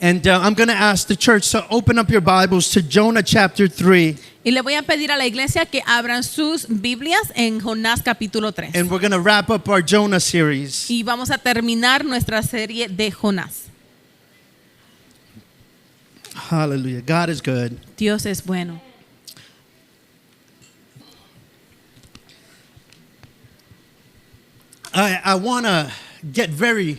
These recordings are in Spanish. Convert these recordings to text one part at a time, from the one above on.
And I'm going to ask the church to open up your Bibles to Jonah chapter 3. Y le voy a pedir a la iglesia que abran sus Biblias en Jonás capítulo 3. And we're going to wrap up our Jonah series. Y vamos a terminar nuestra serie de Jonás. Hallelujah. God is good. Dios es bueno. I want to get very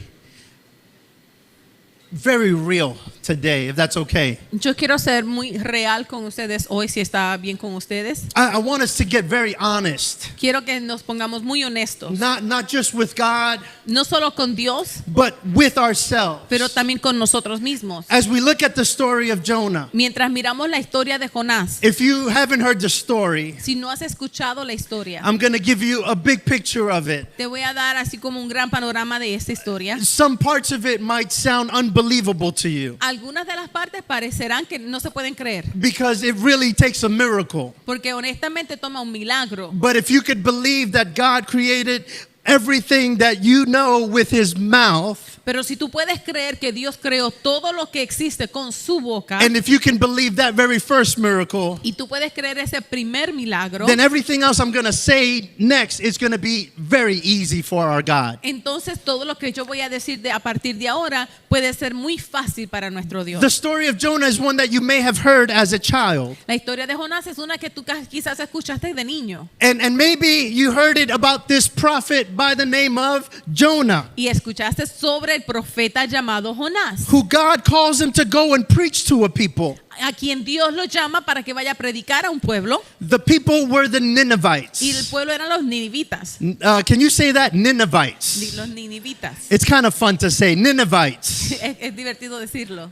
real today, if that's okay. Yo quiero ser muy real con ustedes hoy, si está bien con ustedes. I want us to get very honest. Quiero que nos pongamos muy honestos. Not just with God, No solo con Dios, but with ourselves. pero también con nosotros mismos. As we look at the story of Jonah, Mientras miramos la historia de Jonás, if you haven't heard the story, si no has escuchado la historia, I'm going to give you a big picture of it. te voy a dar así como un gran panorama de esta historia. Some parts of it might sound unbelievable to you Algunas de las partes parecerán que no se pueden creer, because it really takes a miracle. porque honestamente toma un milagro. But if you could believe that God created everything that you know with his mouth, Pero si tú puedes creer que Dios creó todo lo que existe con su boca, and if you can believe that very first miracle, y tú puedes creer ese primer milagro, then everything else I'm going to say next is going to be very easy for our God. entonces todo lo que yo voy a decir a partir de ahora puede ser muy fácil para nuestro Dios. The story of Jonah is one that you may have heard as a child. La historia de Jonás es una que tú quizás escuchaste de niño, And maybe you heard it about this prophet by the name of Jonah, y escuchaste sobre el profeta llamado Jonás, who God calls him to go and preach to a people. a quien Dios lo llama para que vaya a predicar a un pueblo, The people were the y el Ninevites. pueblo eran los ninivitas. Can you say that? Ninevites. Los ninivitas. It's kind of fun to say, Ninevites. Es divertido decirlo.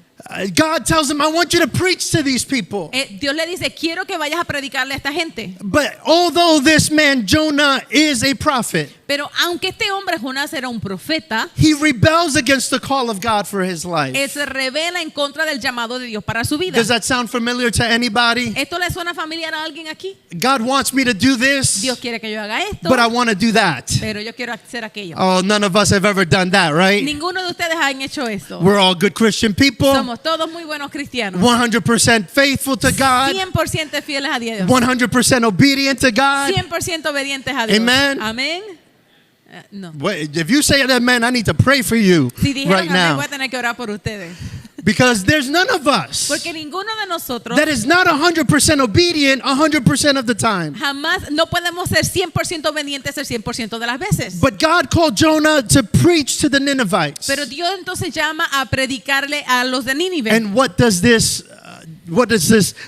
God tells him, I want you to preach to these people. Dios le dice, quiero que vayas a predicarle a esta gente. But although this man, Jonah, is a prophet, Pero aunque este hombre Jonás era un profeta, he rebels against the call of God for his life. él se revela en contra del llamado de Dios para su vida. Does that sound familiar to anybody? ¿Esto le suena familiar a alguien aquí? God wants me to do this, Dios quiere que yo haga esto, but I want to do that. pero yo quiero hacer aquello. Oh, none of us have ever done that, right? Ninguno de ustedes han hecho esto. We're all good Christian people, Somos todos muy buenos cristianos. 100% faithful to God, 100% fieles a Dios. 100% obedient to God. 100% obedientes a Dios. Amen. Amén. No. Wait, if you say amen, I need to pray for you Si dijeron right amén, now. voy a tener que orar por ustedes. Because there's none of us Porque ninguno de nosotros that is not 100% obedient 100% of the time. jamás, no podemos ser 100% obedientes el 100% de las veces. But God called Jonah to preach to the Ninevites. Pero Dios entonces llama a predicarle a los de Nínive. And what does this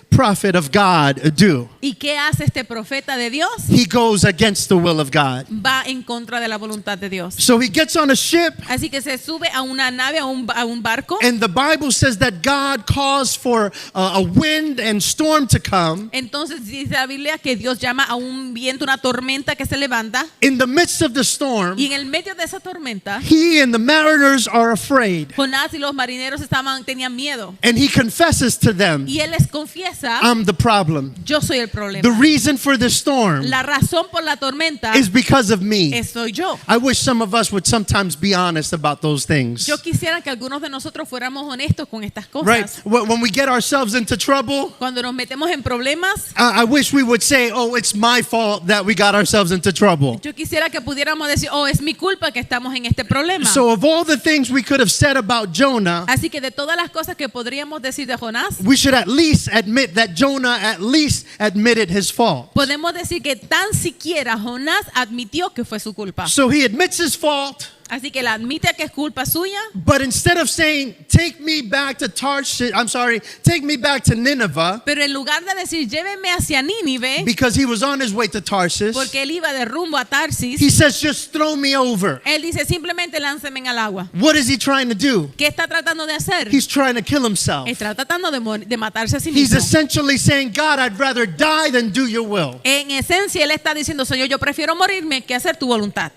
prophet of God do? ¿Y qué hace este profeta de Dios? He goes against the will of God. Va en contra de la voluntad de Dios. So he gets on a ship, Así que se sube a una nave, a un barco. and the Bible says that God calls for a wind and storm to come. Entonces dice la Biblia que Dios llama a un viento, una tormenta que se levanta. In the midst of the storm, Y en el medio de esa tormenta, he and the mariners are afraid, Jonás y los marineros tenían miedo. and he confesses to them, Y él les confiesa, I'm the problem. yo soy el The problema. reason for the storm La razón por la tormenta is because of me. soy yo. I wish some of us would sometimes be honest about those things. Yo quisiera que algunos de nosotros fuéramos honestos con estas Right? cosas. When we get ourselves into trouble, Cuando nos metemos en problemas, I wish we would say, oh, it's my fault that we got ourselves into trouble. yo quisiera que pudiéramos decir, oh, es mi culpa que estamos en este problema. So of all the things we could have said about Jonah, Así que de todas las cosas que podríamos decir de Jonás, we should at least admit that Jonah at least admitted his fault. podemos decir que tan siquiera Jonás admitió que fue su culpa. So he admits his fault, Así que él admite que es culpa suya, but instead of saying, take me back to take me back to Nineveh, pero en lugar de decir, llévenme hacia Nínive, because he was on his way to Tarsus, porque él iba de rumbo a he Tarsis, says, just throw me over. él dice, simplemente láncenme al agua. What is he trying to do? ¿Qué está tratando de hacer? He's trying to kill himself. Está tratando de matarse a sí He's mismo. essentially saying, God, I'd rather die than do your will. En esencia, él está diciendo, Señor, yo prefiero morirme que hacer tu voluntad.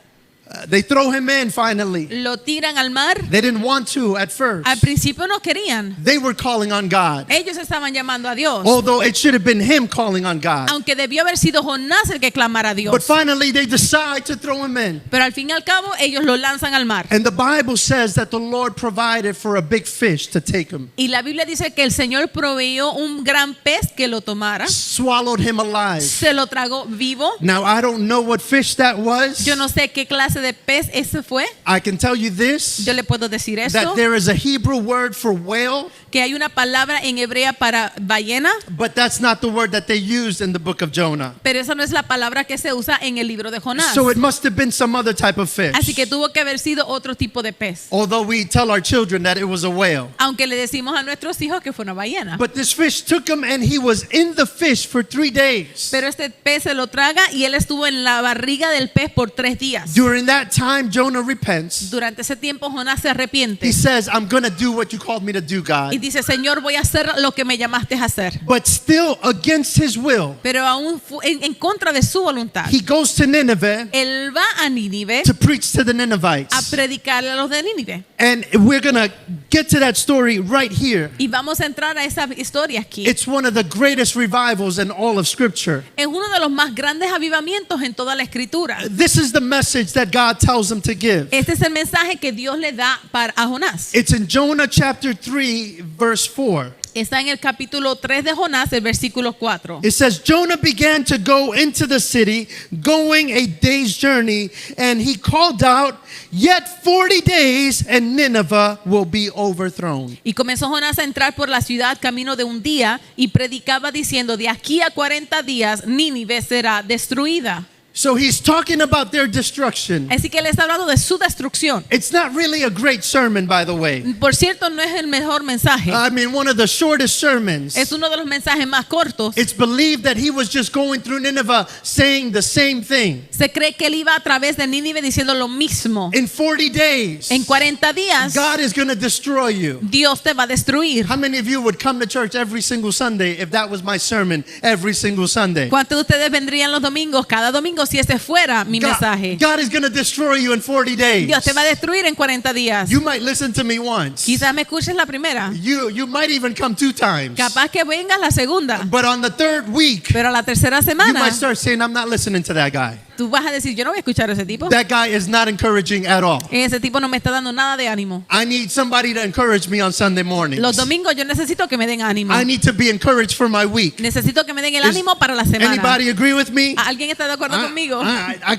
They throw him in finally. Lo tiran al mar. They didn't want to at first. Al principio no querían. They were calling on God. Ellos estaban llamando a Dios. Although it should have been him calling on God. Aunque debió haber sido Jonás el que clamara a Dios. But finally they decide to throw him in. Pero al fin y al cabo ellos lo lanzan al mar. And the Bible says that the Lord provided for a big fish to take him. Y la Biblia dice que el Señor proveyó un gran pez que lo tomara. Swallowed him alive. Se lo tragó vivo. Now I don't know what fish that was. Yo no sé qué clase de pez ese fue. I can tell you this. Yo le puedo decir esto. That there is a Hebrew word for whale. Que hay una palabra en hebrea para ballena. But that's not the word that they used in the book of Jonah. Pero esa no es la palabra que se usa en el libro de Jonás. So it must have been some other type of fish. Así que tuvo que haber sido otro tipo de pez. Although we tell our children that it was a whale. Aunque le decimos a nuestros hijos que fue una ballena. But this fish took him and he was in the fish for 3 days. Pero este pez se lo traga y él estuvo en la barriga del pez por 3 días. During that time, Jonah repents. Durante ese tiempo Jonás se arrepiente. He says, I'm going to do what you called me to do, God. Y dice, Señor, voy a hacer lo que me llamaste a hacer. But still against his will, Pero aún en contra de su voluntad. he goes to Nineveh Él va a Nínive to preach to the a Ninevites. predicarle a los de Nínive. And we're going to get to that story right here. Y vamos a entrar a esa historia aquí. It's one of the greatest revivals in all of Scripture. Es uno de los más grandes avivamientos en toda la escritura. This is the message that God tells him to give. Este es el mensaje que Dios le da a Jonás. It's in Jonah chapter 3, verse 4. Está en el capítulo 3 de Jonás, el versículo 4. It says, Jonah began to go into the city, going a day's journey, and he called out, yet 40 days and Nineveh will be overthrown. Y comenzó Jonás a entrar por la ciudad camino de un día y predicaba diciendo, de aquí a 40 días Nínive será destruida. So he's talking about their destruction. Así que él está hablando de su destrucción. It's not really a great sermon, by the way. Por cierto, no es el mejor mensaje. I mean, one of the shortest sermons. Es uno de los mensajes más cortos. It's believed that he was just going through Nineveh saying the same thing. Se cree que él iba a través de Nínive diciendo lo mismo. In 40 days, En 40 días, God is going to destroy you. Dios te va a destruir. How many of you would come to church every single Sunday if that was my sermon every single Sunday? ¿Cuántos de ustedes vendrían los domingos, cada domingo, si ese fuera mi mensaje? God is going to destroy you in 40 days. Dios te va a destruir en 40 días. You might listen to me once. Quizás me escuches la primera. You might even come 2 times. Capaz que vengas la segunda. But on the 3rd week, Pero la tercera you semana, might start saying, I'm not listening to that guy. tú vas a decir, yo no voy a escuchar a ese tipo. That guy is not encouraging at all. Ese tipo no me está dando nada de ánimo. I need somebody to encourage me on Sunday mornings. Los domingos yo necesito que me den ánimo. I need to be encouraged for my week. Necesito que me den el Is ánimo para la semana. Anybody agree with me? ¿Alguien está de acuerdo conmigo?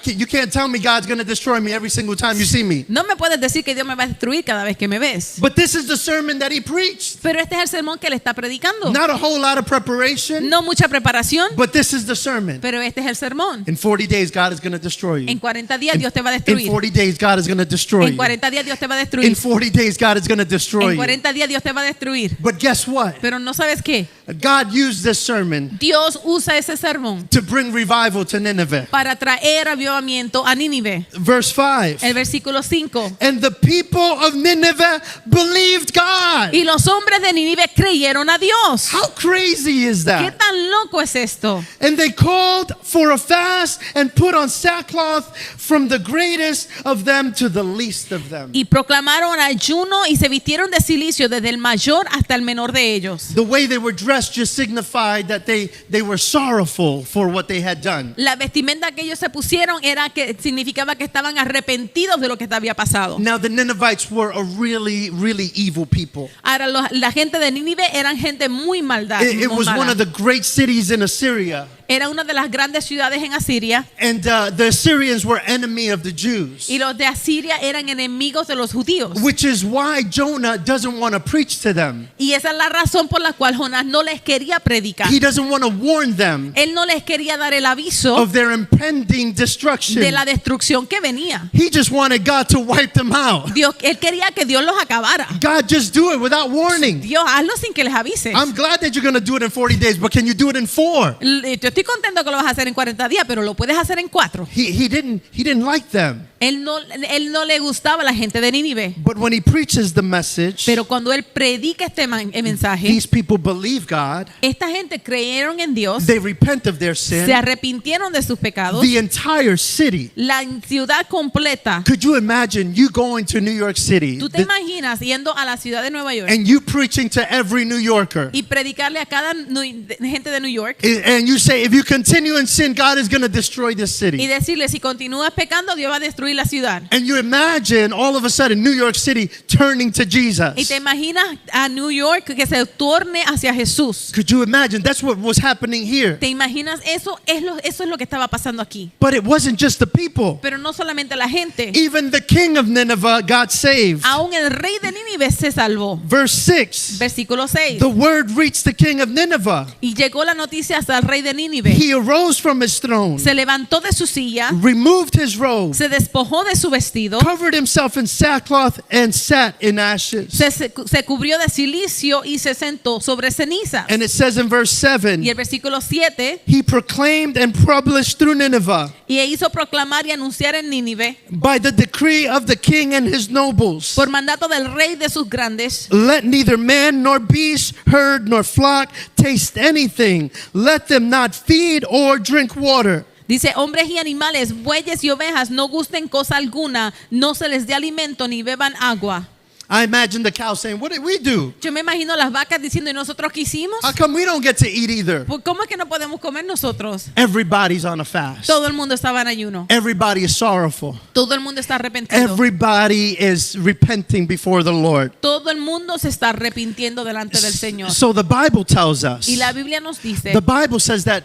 You can't tell me God's going to destroy me every single time you see me. No me puedes decir que Dios me va a destruir cada vez que me ves. But this is the sermon that he preached. Pero este es el sermón que le está predicando. Not a whole lot of preparation, No mucha preparación, but this is the sermon. pero este es el sermón. In 40 days, God is going to destroy you. En 40 días Dios te va a In destruir. 40 days, God is going to destroy En you. 40 días Dios te va a In destruir. 40 days, God is going to destroy En you. 40 días Dios te va a destruir. But guess what? Pero no sabes qué. God used this sermon Dios usa ese sermón to bring revival to Nineveh. para traer avivamiento a Nínive. Verse 5. El versículo 5. And the people of Nineveh believed God. Y los hombres de Nínive creyeron a Dios. How crazy is ¿Qué that? tan loco es esto? And they called for a fast and put on sackcloth from the greatest of them to the least of them. Y proclamaron ayuno y se vistieron de cilicio desde el mayor hasta el menor de ellos. The way they were dressed just signified that they were sorrowful for what they had done. La vestimenta que ellos se pusieron era que significaba que estaban arrepentidos de lo que había pasado. Now the Ninevites were a really, really evil people. Ahora la gente de Nínive eran gente muy maldad. It muy was mala. one of the great cities in Assyria. Era una de las grandes ciudades en Asiria And the Assyrians were enemy of the Jews. y los de Asiria eran enemigos de los judíos. Which is why Jonah doesn't want to preach to them. Y esa es la razón por la cual Jonás no les quería predicar. He doesn't want to warn them Él no les quería dar el aviso of their impending destruction. de la destrucción que venía. He just wanted God to wipe them out. Él quería que Dios los acabara. God, just do it without warning. Dios, hazlo sin que les avises. I'm glad that you're going to do it in 40 days, but can you do it in 4? Yo estoy contento que lo vas a hacer en 40 días, pero lo puedes hacer en 4. He didn't like them. Él no le gustaba a la gente de Nínive. But when he preaches the message, Pero cuando él predica este mensaje, these people believe God. esta gente creyeron en Dios, They repent of their se sin. arrepintieron de sus pecados. The entire city. La ciudad completa. Could you imagine you going to New York City ¿Tú te imaginas yendo a la ciudad de Nueva York and you preaching to every New Yorker? y predicarle a cada gente de New York And you say, if you continue in sin, God is going to destroy this y city. decirle, si continúas pecando, Dios va a destruir la ciudad? And you imagine all of a sudden New York City turning to Y te Jesus. imaginas a New York que se torne hacia Jesús. Could you imagine? That's what was happening here. ¿Te imaginas eso? Eso es lo que estaba pasando aquí. But it wasn't just the people. Pero no solamente la gente. Even the king of Nineveh got saved. Aún el rey de Nínive se salvó. Verse 6. Versículo 6. The word reached the king of Nineveh. Y llegó la noticia hasta el rey de Nínive. He arose from his throne, Se levantó de su silla, removed his robe, se despojó de su vestido, covered himself in sackcloth, and sat in ashes. se cubrió de silicio y se sentó sobre ceniza. And it says in verse 7, Y el versículo 7, he proclaimed and published through Nineveh, y hizo proclamar y anunciar en Nínive, by the decree of the king and his nobles, por mandato del rey de sus grandes, let neither man nor beast, herd nor flock taste anything. Let them not feed or drink water. dice, hombres y animales, bueyes y ovejas no gusten cosa alguna, no se les dé alimento ni beban agua. I imagine the cow saying, what did we do? Yo me imagino las vacas diciendo, ¿y nosotros qué hicimos? How come we don't get to eat either? Pues, ¿cómo es que no podemos comer nosotros? Everybody's on a fast. Todo el mundo estaba en ayuno. Everybody is sorrowful. Todo el mundo está arrepentido. Everybody is repenting before the Lord. Todo el mundo se está arrepintiendo delante del Señor. So the Bible tells us, Y la Biblia nos dice, the Bible says that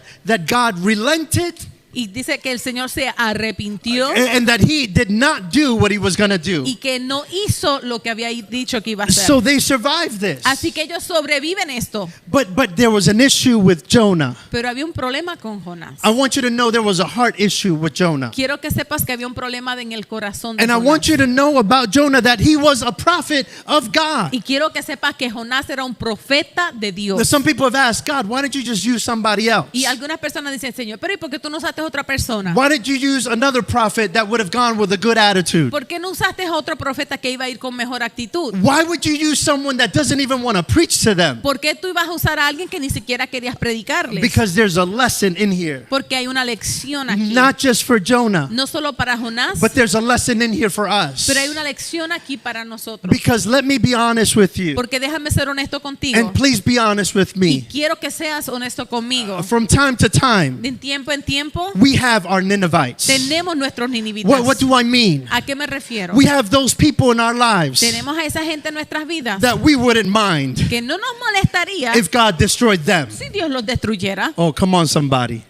God relented y dice que el Señor se arrepintió and that he did not do what he was going to do. y que no hizo lo que había dicho que iba a hacer. So they survived this. Así que ellos sobreviven esto. But there was an issue with Jonah. Pero había un problema con Jonás. I want you to know there was a heart issue with Jonah. Quiero que sepas que había un problema en el corazón de And I Jonás. want you to know about Jonah that he was a prophet of God. Y quiero que sepas que Jonás era un profeta de Now, Dios. some people have asked, God, why didn't you just use somebody else? Y algunas personas dicen, Señor, pero ¿y por qué tú no usaste otra persona? Why didn't you use another prophet that would have gone with a good attitude? ¿Por qué no usaste otro profeta que iba a ir con mejor actitud? Why would you use someone that doesn't even want to preach to them? ¿Por qué tú ibas a usar a alguien que ni siquiera querías predicarles? Because there's a lesson in here. Porque hay una lección aquí. Not just for Jonah, No solo para Jonás, but there's a lesson in here for us. pero hay una lección aquí para nosotros. Because let me be honest with you. Porque déjame ser honesto contigo. And please be honest with Y me. quiero que seas honesto conmigo. From time to time, De tiempo en tiempo we have our Ninevites. tenemos nuestros ninivitas. What do I mean? ¿A qué me refiero? We have those people in our lives Tenemos a esa gente en nuestras vidas that we wouldn't mind que no nos molestaría if God destroyed them. si Dios los destruyera. Oh, come on, somebody.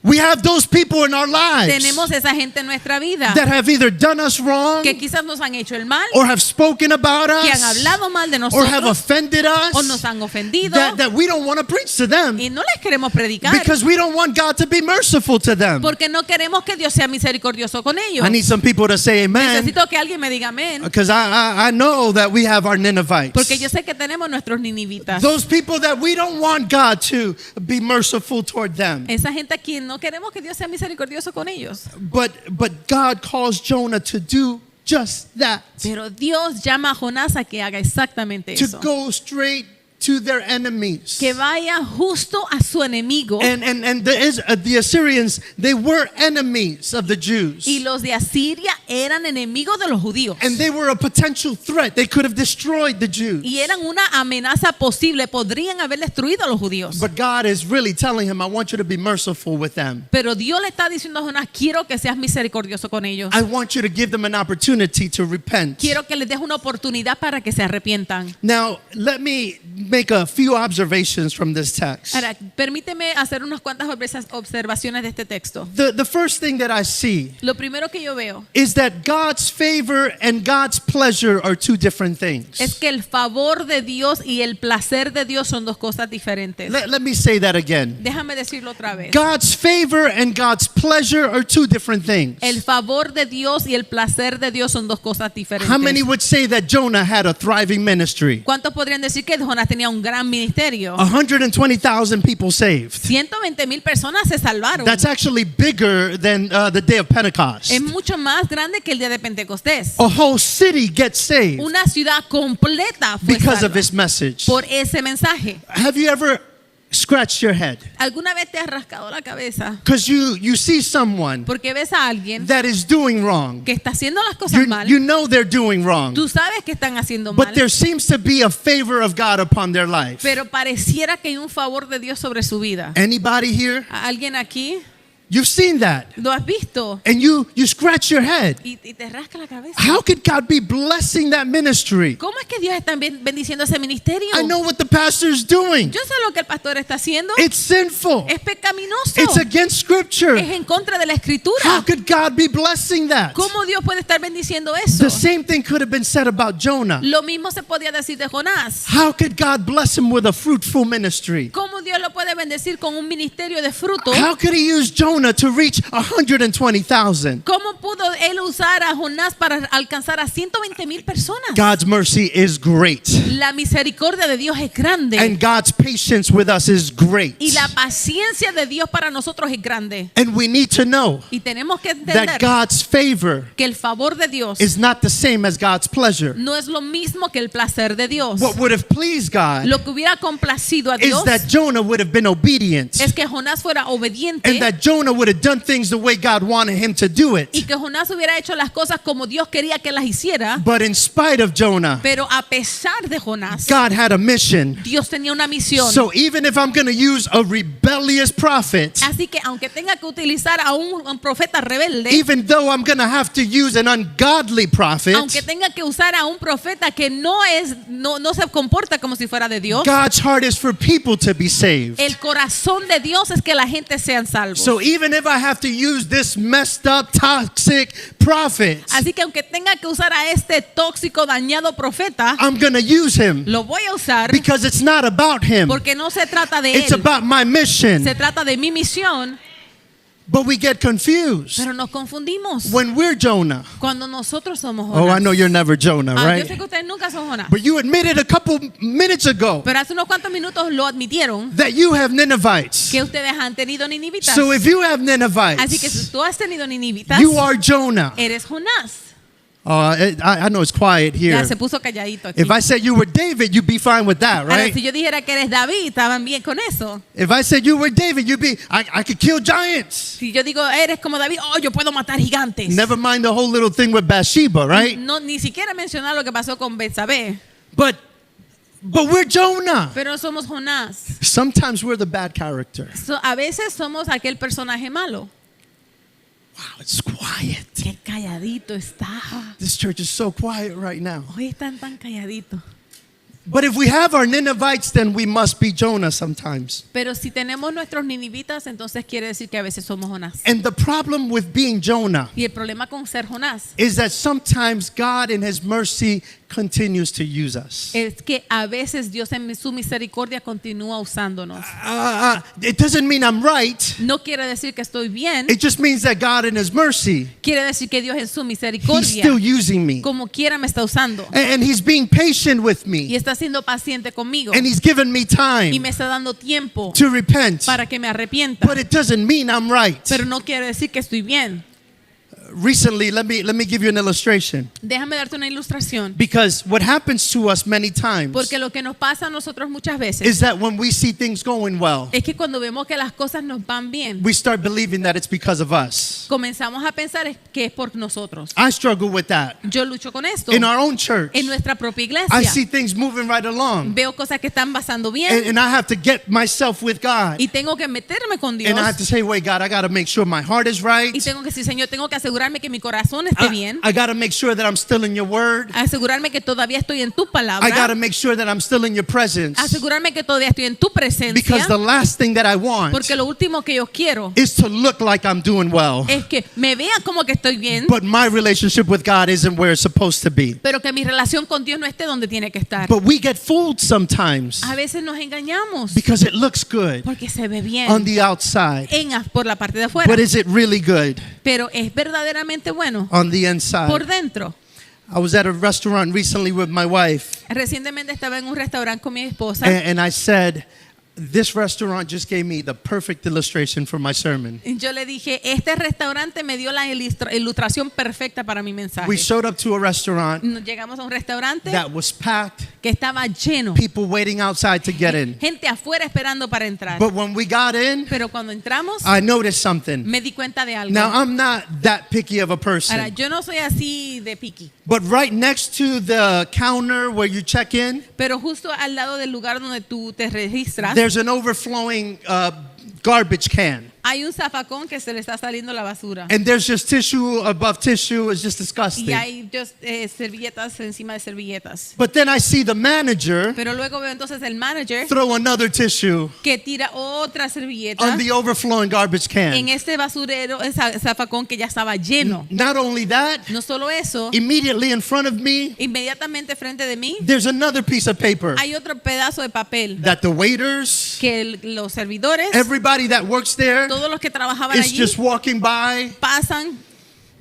We have those people in our lives Tenemos esa gente en nuestra vida that have either done us wrong que quizás nos han hecho el mal, or have spoken about que han us hablado mal de or have nosotros offended o us nos han ofendido that we don't want to preach to them y no les queremos predicar because we don't want God to be merciful to them. porque no queremos que Dios sea misericordioso con ellos. I need some people to say amen Necesito que alguien me diga amén because I know that we have our Ninevites. porque yo sé que tenemos nuestros ninivitas. Those people that we don't want God to be merciful toward them. Esa gente a quien no queremos que Dios sea misericordioso con ellos. But God calls Jonah to do just that. Pero Dios llama a Jonás a que haga exactamente To eso. go straight to their enemies. Que vaya justo a su enemigo. And the Assyrians, they were enemies of the Jews. Y los de Asiria eran enemigos de los judíos. And they were a potential threat. They could have destroyed the Jews. Y eran una amenaza posible. Podrían haber destruido a los judíos. But God is really telling him, I want you to be merciful with them. Pero Dios le está diciendo a Jonás, quiero que seas misericordioso con ellos. I want you to give them an opportunity to repent. Quiero que les des una oportunidad para que se arrepientan. Now, let me make a few observations from this text. Ahora, permíteme hacer unas cuantas observaciones de este texto. The first thing that I see Lo primero que yo veo is that God's favor and God's pleasure are two different things. es que el favor de Dios y el placer de Dios son dos cosas diferentes. Let me say that again. Déjame decirlo otra vez. God's favor and God's pleasure are two different things. El favor de Dios y el placer de Dios son dos cosas diferentes. How many would say that Jonah had a thriving ministry? ¿Cuántos podrían decir que Jonás tenía tenía un gran ministerio. 120,000 people saved. 120,000 personas se salvaron. That's actually bigger than the day of Pentecost. Es mucho más grande que el día de Pentecostés. A whole city gets saved Una ciudad completa fue because of salva this message. por ese mensaje. Have you ever scratched your head? ¿Alguna vez te has rascado la cabeza Because you see someone porque ves a alguien that is doing wrong. que está haciendo las cosas mal? You know they're doing wrong. Tú sabes que están haciendo But mal, there seems to be a favor of God upon their life. pero pareciera que hay un favor de Dios sobre su vida. Anybody here? ¿Alguien aquí You've seen that. lo has visto? And you scratch your head. Y te rasca la cabeza. How could God be blessing that ministry? ¿Cómo es que Dios está bendiciendo ese ministerio? I know what the pastor's doing. Yo sé lo que el pastor está haciendo. It's sinful. Es pecaminoso. It's against scripture. Es en contra de la escritura. How could God be blessing that? ¿Cómo Dios puede estar bendiciendo eso? The same thing could have been said about Jonah. Lo mismo se podía decir de Jonás. How could God bless him with a fruitful ministry? ¿Cómo Dios lo puede bendecir con un ministerio de fruto? How could he use Jonah to reach 120,000? ¿Cómo pudo él usar a Jonás para alcanzar a 120,000 personas? God's mercy is great. La misericordia de Dios es grande. And God's patience with us is great. Y la paciencia de Dios para nosotros es grande. And we need to know Y tenemos que that entender God's favor que el favor de Dios is not the same as God's pleasure. no es lo mismo que el placer de Dios. What would have pleased God Lo que hubiera complacido a is Dios that Jonah would have been obedient. es que Jonás fuera obediente And that Jonah would have done things the way God wanted him to do it. y que Jonás hubiera hecho las cosas como Dios quería que las hiciera. But in spite of Jonah, Pero a pesar de Jonás, God had a mission. Dios tenía una misión. So even if I'm going to use a rebellious prophet, Así que aunque tenga que utilizar a un profeta rebelde, even though I'm going to have to use an ungodly prophet, aunque tenga que usar a un profeta que no se comporta como si fuera de Dios, God's heart is for people to be saved. el corazón de Dios es que la gente sea salva. So even if I have to use this messed up, toxic prophet, Así que aunque tenga que usar a este tóxico, dañado profeta, I'm going to use him lo voy a usar because it's not about him. porque no se trata de It's él, about my mission. se trata de mi misión. But we get confused Pero nos confundimos when we're Jonah. cuando nosotros somos Oh, I know Jonás. you're never Jonah, Yo sé right? que ustedes nunca son Jonás, But you admitted a couple minutes ago pero hace unos cuantos minutos lo admitieron that you have Ninevites. que ustedes han tenido ninivitas. So if you have Así que si Ninevites, tú has tenido ninivitas, you are Jonah. eres Jonás. I know it's quiet Ya here. se puso calladito aquí. If I said you were David, you'd be fine with that, Ahora, right? si yo dijera que eres David, estaban bien con eso. If I said you were David, you'd be, I could kill giants. Si yo digo, eres como David, oh, yo puedo matar gigantes. Never mind the whole little thing with Bathsheba, right? No, ni siquiera mencionar lo que pasó con Betsabé. But we're Jonah. Pero somos Jonás. Sometimes we're the bad character. A veces somos aquel personaje malo. Wow, it's quiet. Qué calladito está. This church is so quiet right now. Hoy están tan calladitos. But if we have our Ninevites, then we must be Jonah sometimes. Pero si tenemos nuestros ninivitas, entonces quiere decir que a veces somos Jonás. And the problem with being Jonah Y el problema con ser Jonás is that sometimes God in his mercy continues to use us. es que a veces Dios en su misericordia continúa usándonos. It doesn't mean I'm right. No quiere decir que estoy bien, It just means that God in his mercy, quiere decir que Dios en su he's misericordia, still using me. como quiera, me está usando. And he's being patient with Y me. está siendo paciente conmigo. And he's given me Y time me está dando tiempo to repent. para que me arrepienta. But it doesn't mean I'm right. Pero no quiere decir que estoy bien. Recently, let me give you an illustration. Déjame darte una ilustración. Because what happens to us many times Porque lo que nos pasa a nosotros muchas veces is that when we see things going well, es que cuando vemos que las cosas nos van bien, we start believing that it's because of us. comenzamos a pensar que es por nosotros. I struggle with that. Yo lucho con esto. In our own church, En nuestra propia I iglesia see things moving right along. veo cosas que están pasando bien And I have to get myself with God. y tengo que meterme con Dios And I have to say, wait, God, I got to make sure my heart is right. y tengo que decir, Señor, tengo que asegurarme que mi corazón esté bien, I got to make sure that I'm still in your word. asegurarme que todavía estoy en tu I got palabra, to make sure that I'm still in your presence. asegurarme que todavía estoy en tu Because presencia, the last thing that I want porque lo último que yo quiero is to look like I'm doing well. es que me vean como que estoy bien, But my relationship with God isn't where it's supposed to be. pero que mi relación con Dios no esté donde tiene que estar. But we get fooled sometimes A veces nos engañamos because it looks good porque se ve on bien the outside. por la parte de afuera, But is it really good pero es verdaderamente bueno on the inside? por dentro. I was at a restaurant recently with my wife, Recientemente estaba en un restaurante con mi esposa and I said, this restaurant just gave me the perfect illustration for my sermon. y yo le dije, este restaurante me dio la ilustración perfecta para mi mensaje. We showed up to a restaurant Nos llegamos a un restaurante that was packed, que estaba lleno, people waiting outside to get in. gente afuera esperando para entrar. But when we got in, Pero cuando entramos, I noticed something. me di cuenta de algo. Now, I'm not that picky of a Ahora, person, yo no soy así de picky, but right next to the counter where you check in, pero justo al lado del lugar donde tú te registras, there's an overflowing garbage can. hay un zafacón que se le está saliendo la basura. And there's just tissue above tissue. It's just Y disgusting. hay servilletas encima de servilletas. But then I see the manager Pero luego veo entonces el manager throw another tissue que tira otra servilleta on the overflowing garbage en can. este basurero, ese zafacón que ya estaba lleno. Not only that, No solo eso, immediately in front of me, inmediatamente frente de mí there's another piece of paper hay otro pedazo de papel that the waiters, que los servidores, everybody that works there, todos los que trabajaban is allí, just walking by, pasan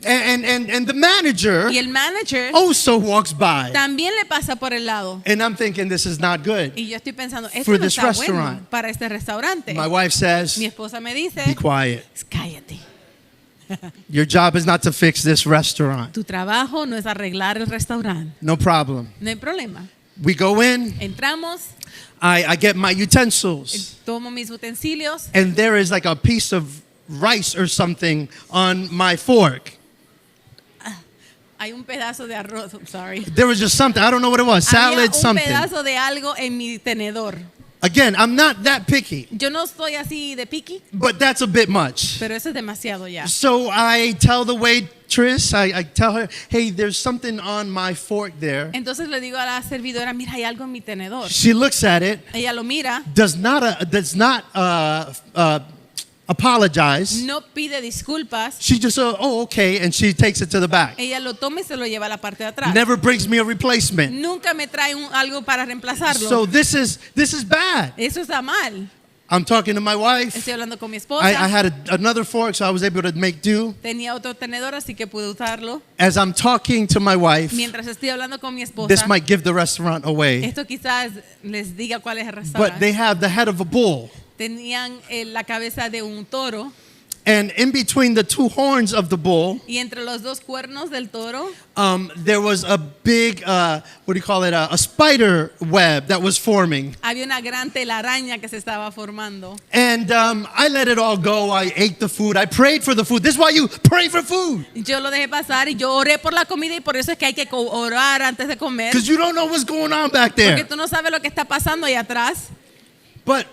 and the manager y el manager also walks by. también le pasa por el lado. And I'm thinking, this is not good. Y yo estoy pensando, esto For no this está bueno restaurant. para este restaurante. My wife says, Mi esposa me dice, be quiet. cállate. Your job is not to fix this restaurant. Tu trabajo no es arreglar el restaurante. No problem. No hay problema. We go in, Entramos, I get my utensils, tomo mis utensilios and there is like a piece of rice or something on my fork. hay un pedazo de arroz, I'm sorry. There was just something, I don't know what it was, Había salad, un something. pedazo de algo en mi tenedor. Again, I'm not that picky, Yo no estoy así de picky, but that's a bit much. pero eso es demasiado ya. So I tell the waitress, I tell her, hey, there's something on my fork there. Entonces le digo a la servidora, mira, hay algo en mi tenedor. She looks at it, Ella lo mira, does not apologize. no pide disculpas, She just, oh, okay, and she takes it to the back. ella lo toma y se lo lleva a la parte de atrás. Never brings me a replacement. Nunca me trae algo para reemplazarlo. So this is bad. Eso está mal. I'm talking to my wife. Estoy hablando con mi esposa. I had another fork, so I was able to make do. Tenía otro tenedor, así que pude usarlo. As I'm talking to my wife, Mientras estoy hablando con mi esposa, this might give the restaurant away, esto quizás les diga cuál es el but restaurante. they have the head of a bull. Tenían la cabeza de un toro And in between the two horns of the bull, y entre los dos cuernos del toro there was a big, what do you call it, a spider web that was forming. había una gran telaraña que se estaba formando. And I let it all go. I ate the food. I prayed for the food. This is why you pray for food, Yo lo dejé pasar y yo oré por la comida y por eso es que hay que orar antes de comer. because you don't know what's going on back Porque there. tú no sabes lo que está pasando ahí atrás. But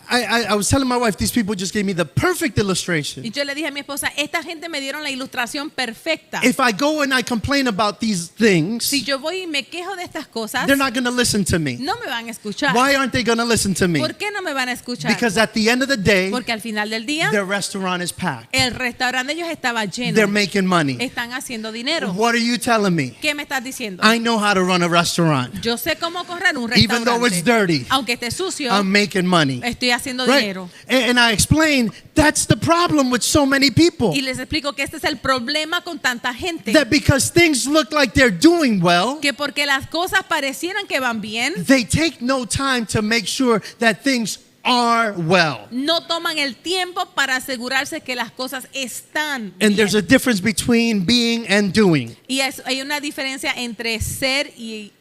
I was telling my wife, these people just gave me the perfect illustration. Y yo le dije a mi esposa, esta gente me dieron la ilustración perfecta. If I go and I complain about these things, Si yo voy y me quejo de estas cosas, they're not going to listen to me. no me van a escuchar. Why aren't they going to listen to me? ¿Por qué no me van a escuchar? Because at the end of the day, Porque al final del día, their restaurant is packed. el restaurante de ellos estaba They're lleno. making money. Están haciendo dinero. What are you telling me? ¿Qué me estás diciendo? I know how to run a restaurant. Yo sé cómo correr un Even though it's restaurante. dirty, Aunque esté sucio, I'm making money. estoy haciendo Right? dinero. And I explain that's the problem with so many people. Y les explico que este es el problema con tanta gente. That because things look like they're doing well, Que porque las cosas parecieran que van bien, they take no time to make sure that things are well. no toman el tiempo para asegurarse que las cosas están And there's a bien. difference between being and doing. Y hay una diferencia entre ser y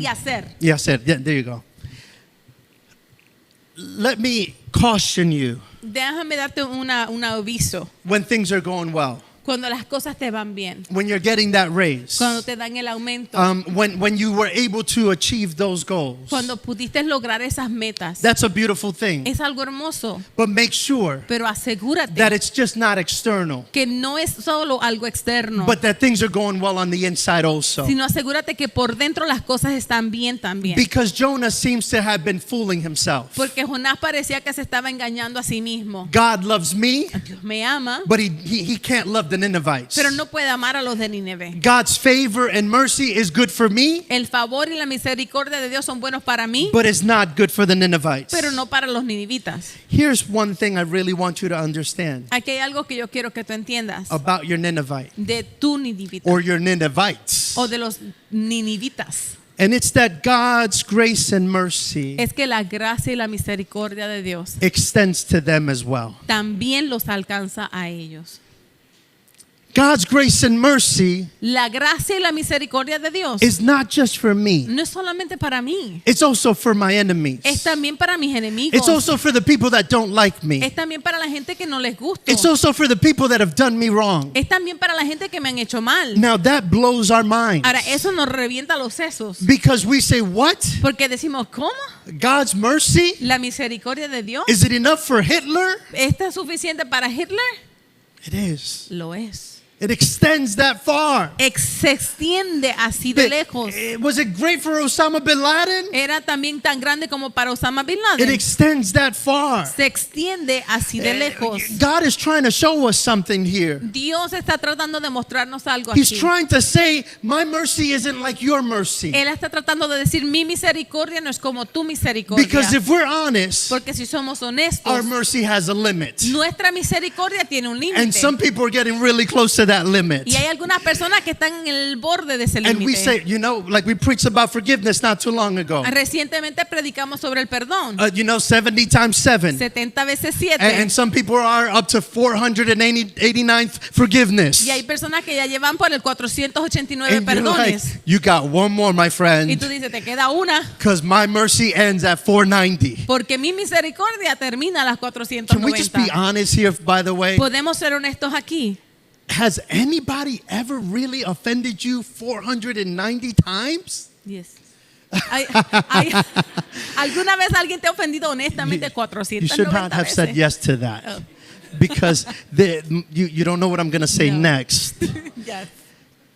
hacer. Yes, there you go. Let me caution you Déjame darte un aviso. when things are going well, Cuando las cosas te van bien, when you're getting that raise, cuando te dan el aumento, when you were able to achieve those goals. cuando pudiste lograr esas metas, That's a beautiful thing. es algo hermoso. But make sure Pero asegúrate that it's just not external, que no es solo algo externo, but that things are going well on the inside also. sino asegúrate que por dentro las cosas están bien también. Because Jonah seems to have been fooling himself. Porque Jonás parecía que se estaba engañando a sí mismo. God loves me, Dios me ama, but he can't love the Ninevites. pero no puede amar a los de Nínive. God's favor and mercy is good for me, El favor y la misericordia de Dios son buenos para mí, but it's not good for the Ninevites. pero no para los ninivitas. Here's one thing I really want you to understand Aquí hay algo que yo quiero que tú entiendas about your Ninevite de tu ninivita or your Ninevites. o de los ninivitas. And it's that God's grace and mercy Es que la gracia y la misericordia de Dios extends to them as well. también los alcanza a ellos. God's grace and mercy La gracia y la misericordia de Dios is not just for me. no es solamente para mí, It's also for my enemies. es también para mis enemigos. It's also for the people that don't like me. Es también para la gente que no les gusta. It's also for the people that have done me wrong. Es también para la gente que me han hecho mal. Now that blows our minds. Ahora, eso nos revienta los sesos. Because we say, what? Porque decimos, ¿cómo? God's mercy? ¿La misericordia de Dios? Is it enough for Hitler? ¿Esta es suficiente para Hitler? It is. Lo es. It extends that far. Se extiende así de lejos. Was it great for Osama bin Laden? Era también tan grande como para Osama Bin It Laden. extends that far. Se extiende así de lejos. God is trying to show us something here. Dios está tratando de mostrarnos algo He's aquí. trying to say, my mercy isn't like your mercy. Él está tratando de decir, mi misericordia no es como tu misericordia. Because if we're honest, Porque si somos our honestos, mercy has a limit. nuestra misericordia tiene un And límite. some people are getting really close to that limit. Y hay algunas personas que están en el borde de ese And we say, límite. you know, like we preached about forgiveness not too long ago. Recientemente predicamos sobre el perdón. 70 times 7. 70 veces 7. And some people are up to 489th forgiveness. Y hay personas que ya llevan por el 489 And you're like, perdones. you got one more, my Y friend, tú dices, te queda una. because my mercy ends at 490. Porque mi misericordia termina a las Can we just be 490. honest here, by the way? Podemos ser honestos aquí. Has anybody ever really offended you 490 times? Yes. ¿Alguna vez alguien te ha ofendido honestamente You should not 490 have said veces? yes to that. Oh. Because you don't know what I'm going to say No. next. Yes.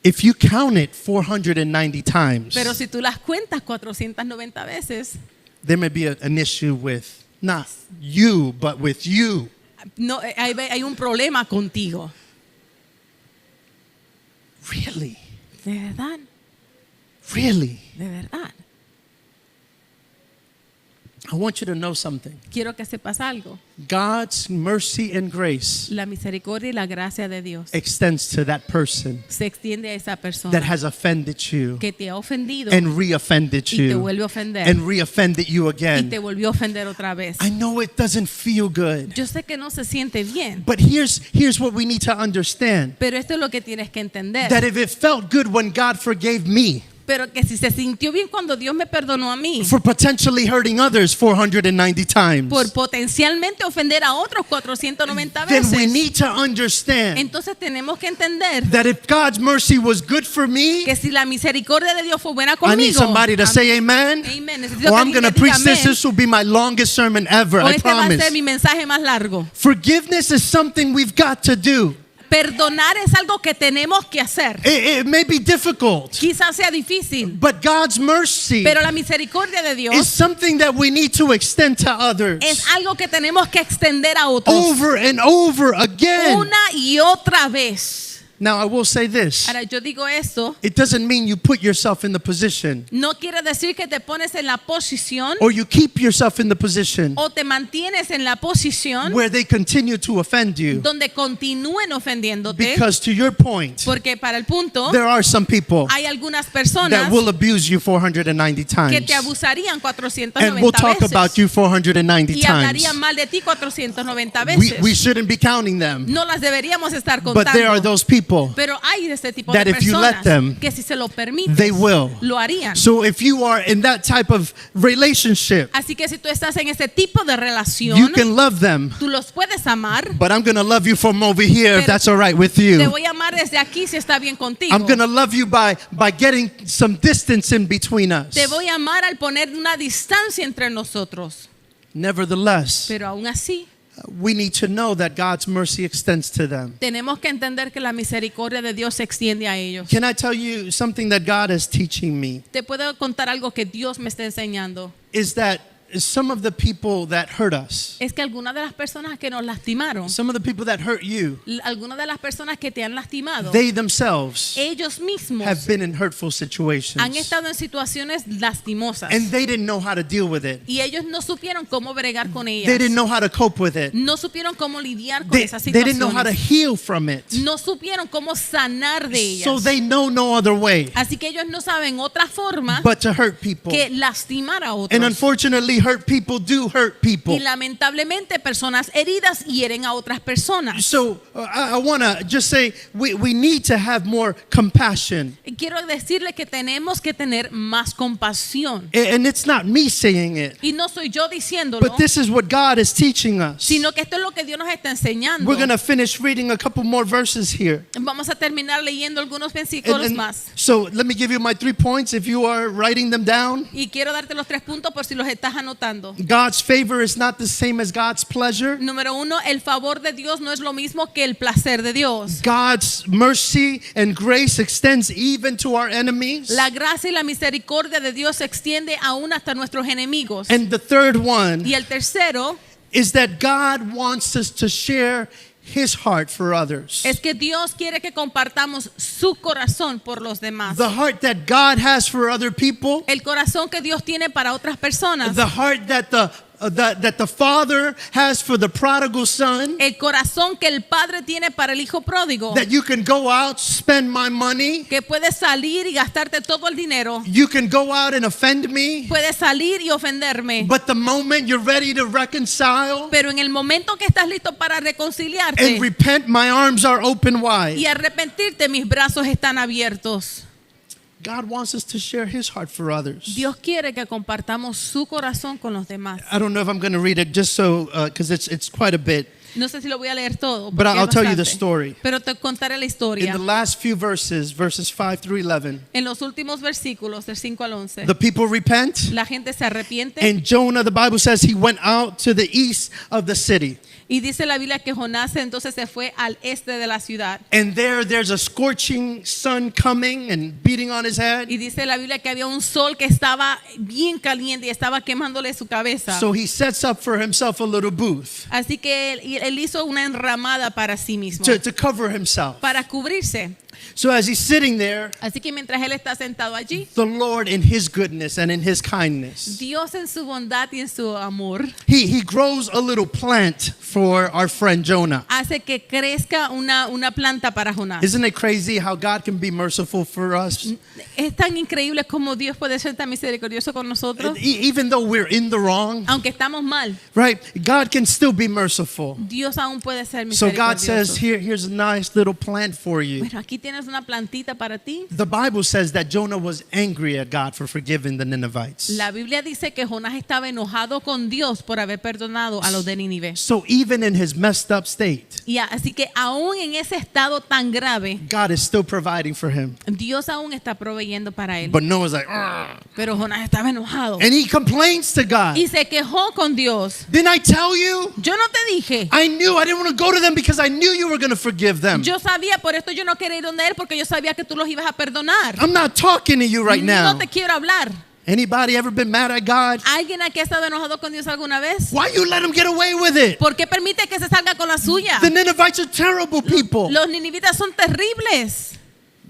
If you count it 490 times, Pero si tú las cuentas 490 veces, there may be an issue with not you, but with you. no, hay un problema contigo. Really? De verdad, Really? de verdad. I want you to know something. Quiero que sepas algo. God's mercy and grace La misericordia y la gracia de Dios extends to that person se extiende a esa persona that has offended you que te ha ofendido and re-offended y te you vuelve a ofender and re-offended you y again. te volvió a ofender otra vez. I know it doesn't feel good, Yo sé que no se siente bien, but here's what we need to understand. pero esto es lo que tienes que entender. That if it felt good when God forgave me Pero que si se sintió bien cuando Dios me perdonó a mí for potentially hurting others 490 times, por potencialmente ofender a otros 490 then we veces, need to understand entonces tenemos que entender that if God's mercy was good for me, que si la misericordia de Dios fue buena I need conmigo, somebody to say amen. Amen. Necesito Or que I'm alguien going to que diga preach this. amén. This will be my longest sermon ever, O I este va a promise. ser mi mensaje más largo. Forgiveness is something we've got to do. Perdonar es algo que tenemos que hacer. It may be difficult, Quizás sea difícil, but God's mercy pero la misericordia de is Dios something that we need to extend to others es algo que tenemos que extender a otros over and over again. una y otra vez. Now, I will say this. Ahora, yo digo esto, It doesn't mean you put yourself in the position no quiere decir que te pones en la posición or you keep yourself in the position o te mantienes en la posición where they continue to offend you. donde continúen ofendiéndote, Because to your point, porque para el punto there are some people hay algunas that personas will abuse you 490 que times. te abusarían 490 And we'll talk veces about you 490 y times. hablarían mal de ti 490 veces. We shouldn't be counting them. No las deberíamos estar But there are contando. those people. Pero hay de este tipo that de if you let personas them, que si se lo permites, they will. lo harían. So if you are in that type of relationship, Así que si tú estás en ese tipo de relación, you can love them. tú los puedes amar. But I'm going to love you from over here if Pero that's all right with Te you. voy a amar desde aquí si está bien contigo. I'm going to love you by getting some distance in between us. Te voy a amar al poner una distancia entre nosotros. Nevertheless, Pero aún así, we need to know that God's mercy extends to them. tenemos que entender que la misericordia de Dios se extiende a ellos. Can I tell you something that God is teaching me? Te puedo contar algo que Dios me está enseñando. Is that some of the people that hurt us, es que algunas de las personas que nos lastimaron, some of the people that hurt you, algunas de las personas que te han lastimado, they themselves ellos mismos have been in hurtful han situations. estado en situaciones lastimosas And they didn't know how to deal with it. y ellos no supieron cómo bregar con They ellas. didn't know how to cope with it. No supieron cómo lidiar con They esas didn't know how to situaciones. heal from it. No supieron cómo sanar de ellas. So they know no other way Así que ellos no saben otra forma but to hurt people. que lastimar a otros. And unfortunately, hurt people do hurt people. Y lamentablemente personas heridas hieren a otras personas. So I want to just say we need to have more compassion. Y quiero decirle que tenemos que tener más compasión. And it's not me saying it, Y no soy yo diciéndolo, but this is what God is teaching us. sino que esto es lo que Dios nos está enseñando. We're going to finish reading a couple more verses here. Vamos a terminar leyendo algunos versículos And más. so let me give you my 3 points if you are writing them down. Y quiero darte los 3 puntos por si los estás anotando. God's favor is not the same as God's pleasure. Número 1, el favor de Dios no es lo mismo que el placer de Dios. God's mercy and grace extends even to our enemies. La gracia y la misericordia de Dios se extiende aún hasta nuestros enemigos. And the third one Y el tercero is that God wants us to share His heart for others. es que Dios quiere que compartamos su corazón por los demás. The heart that God has for other people, El corazón que Dios tiene para otras personas. the heart that the Father has for the prodigal son, El corazón que el padre tiene para el hijo pródigo. that you can go out, spend my money, Que puedes salir y gastarte todo el dinero. you can go out and offend me, Puedes salir y ofenderme. but the moment you're ready to reconcile Pero en el momento que estás listo para reconciliarte and repent, my arms are open wide. y arrepentirte, mis brazos están abiertos. God wants us to share His heart for others. Dios quiere que compartamos su corazón con los demás. I don't know if I'm going to read it just so, because it's quite a bit. No sé si lo voy a leer todo, But porque I'll es tell you the bastante. story. Pero te contaré la In historia. the last few verses, verses 5 through 11, En los últimos versículos, del 5 al 11, the people repent. la gente se arrepiente. And Jonah, the Bible says, he went out to the east of the city. Y dice la Biblia que Jonás entonces se fue al este de la ciudad. And there's a scorching sun coming and beating on his head. Y dice la Biblia que había un sol que estaba bien caliente y estaba quemándole su cabeza. So he sets up for himself a little booth Así que él hizo una enramada para sí mismo, to cover himself. para cubrirse. So as he's sitting there, Así que mientras él está sentado allí, the Lord in His goodness and in His kindness, Dios en su bondad y en su amor he grows a little plant for our friend Jonah. hace que crezca una planta para Jonás. Isn't it crazy how God can be merciful for us? Es tan increíble como Dios puede ser tan misericordioso con nosotros. Even though we're in the wrong, Aunque estamos mal, right? God can still be merciful. Dios aún puede ser So God misericordioso. says, here's a nice little plant for you. Bueno, aquí tienes una plantita para ti. The Bible says that Jonah was angry at God for forgiving the Ninevites. La Biblia dice que Jonás estaba enojado con Dios por haber perdonado a los de Nínive. So even in his messed up state, Y así que aún en ese estado tan grave, God is still providing for him. Dios aún está proveyendo para él. But Noah's like, "Ugh." Pero Jonás estaba enojado And he complains to God. y se quejó con Dios. Didn't I tell you? Yo no te dije. I knew I didn't want to go to them because I knew you were going to forgive them. Yo sabía, por esto yo no quería ir donde él porque yo sabía que tú los ibas a perdonar. I'm not talking to you right now. No te quiero hablar. Anybody ever been mad at God? ¿Alguien aquí ha estado enojado con Dios alguna vez? Why you let him get away with it? ¿Por qué permite que se salga con la suya? The Ninevites are terrible people. Los ninivitas son terribles.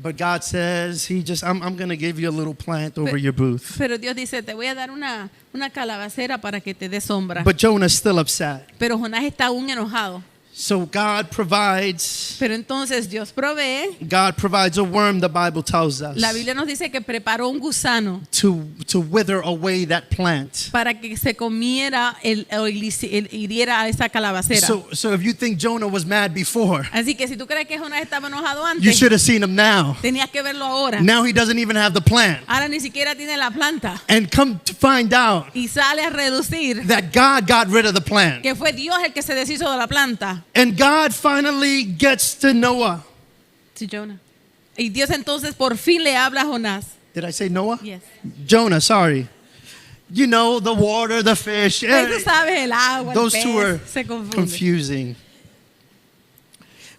But God says, I'm going to give you a little plant over your booth. Pero Dios dice, te voy a dar una calabacera para que te dé sombra. But Jonah's still upset. Pero Jonás está aún enojado. So God provides Pero entonces Dios provee. a worm, the Bible tells us, La Biblia nos dice que preparó un gusano to wither away that plant. para que se comiera o hiriera a esa calabacera. So if you think Jonah was mad before, Así que si tú crees que Jonás estaba enojado you antes, should have seen him now. tenías que verlo ahora. Now he doesn't even have the plant. Ahora ni siquiera tiene la planta. And come to find out Y sale a reducir that God got rid of the plant. que fue Dios el que se deshizo de la planta. And God finally gets to Noah. Sí, Jonah. Y Dios entonces por fin le habla a Jonás. Did I say Noah? Yes. Jonah, sorry. You know, the water, the fish. Tú sabes, el agua, Those el two pez, are se confunde. confusing.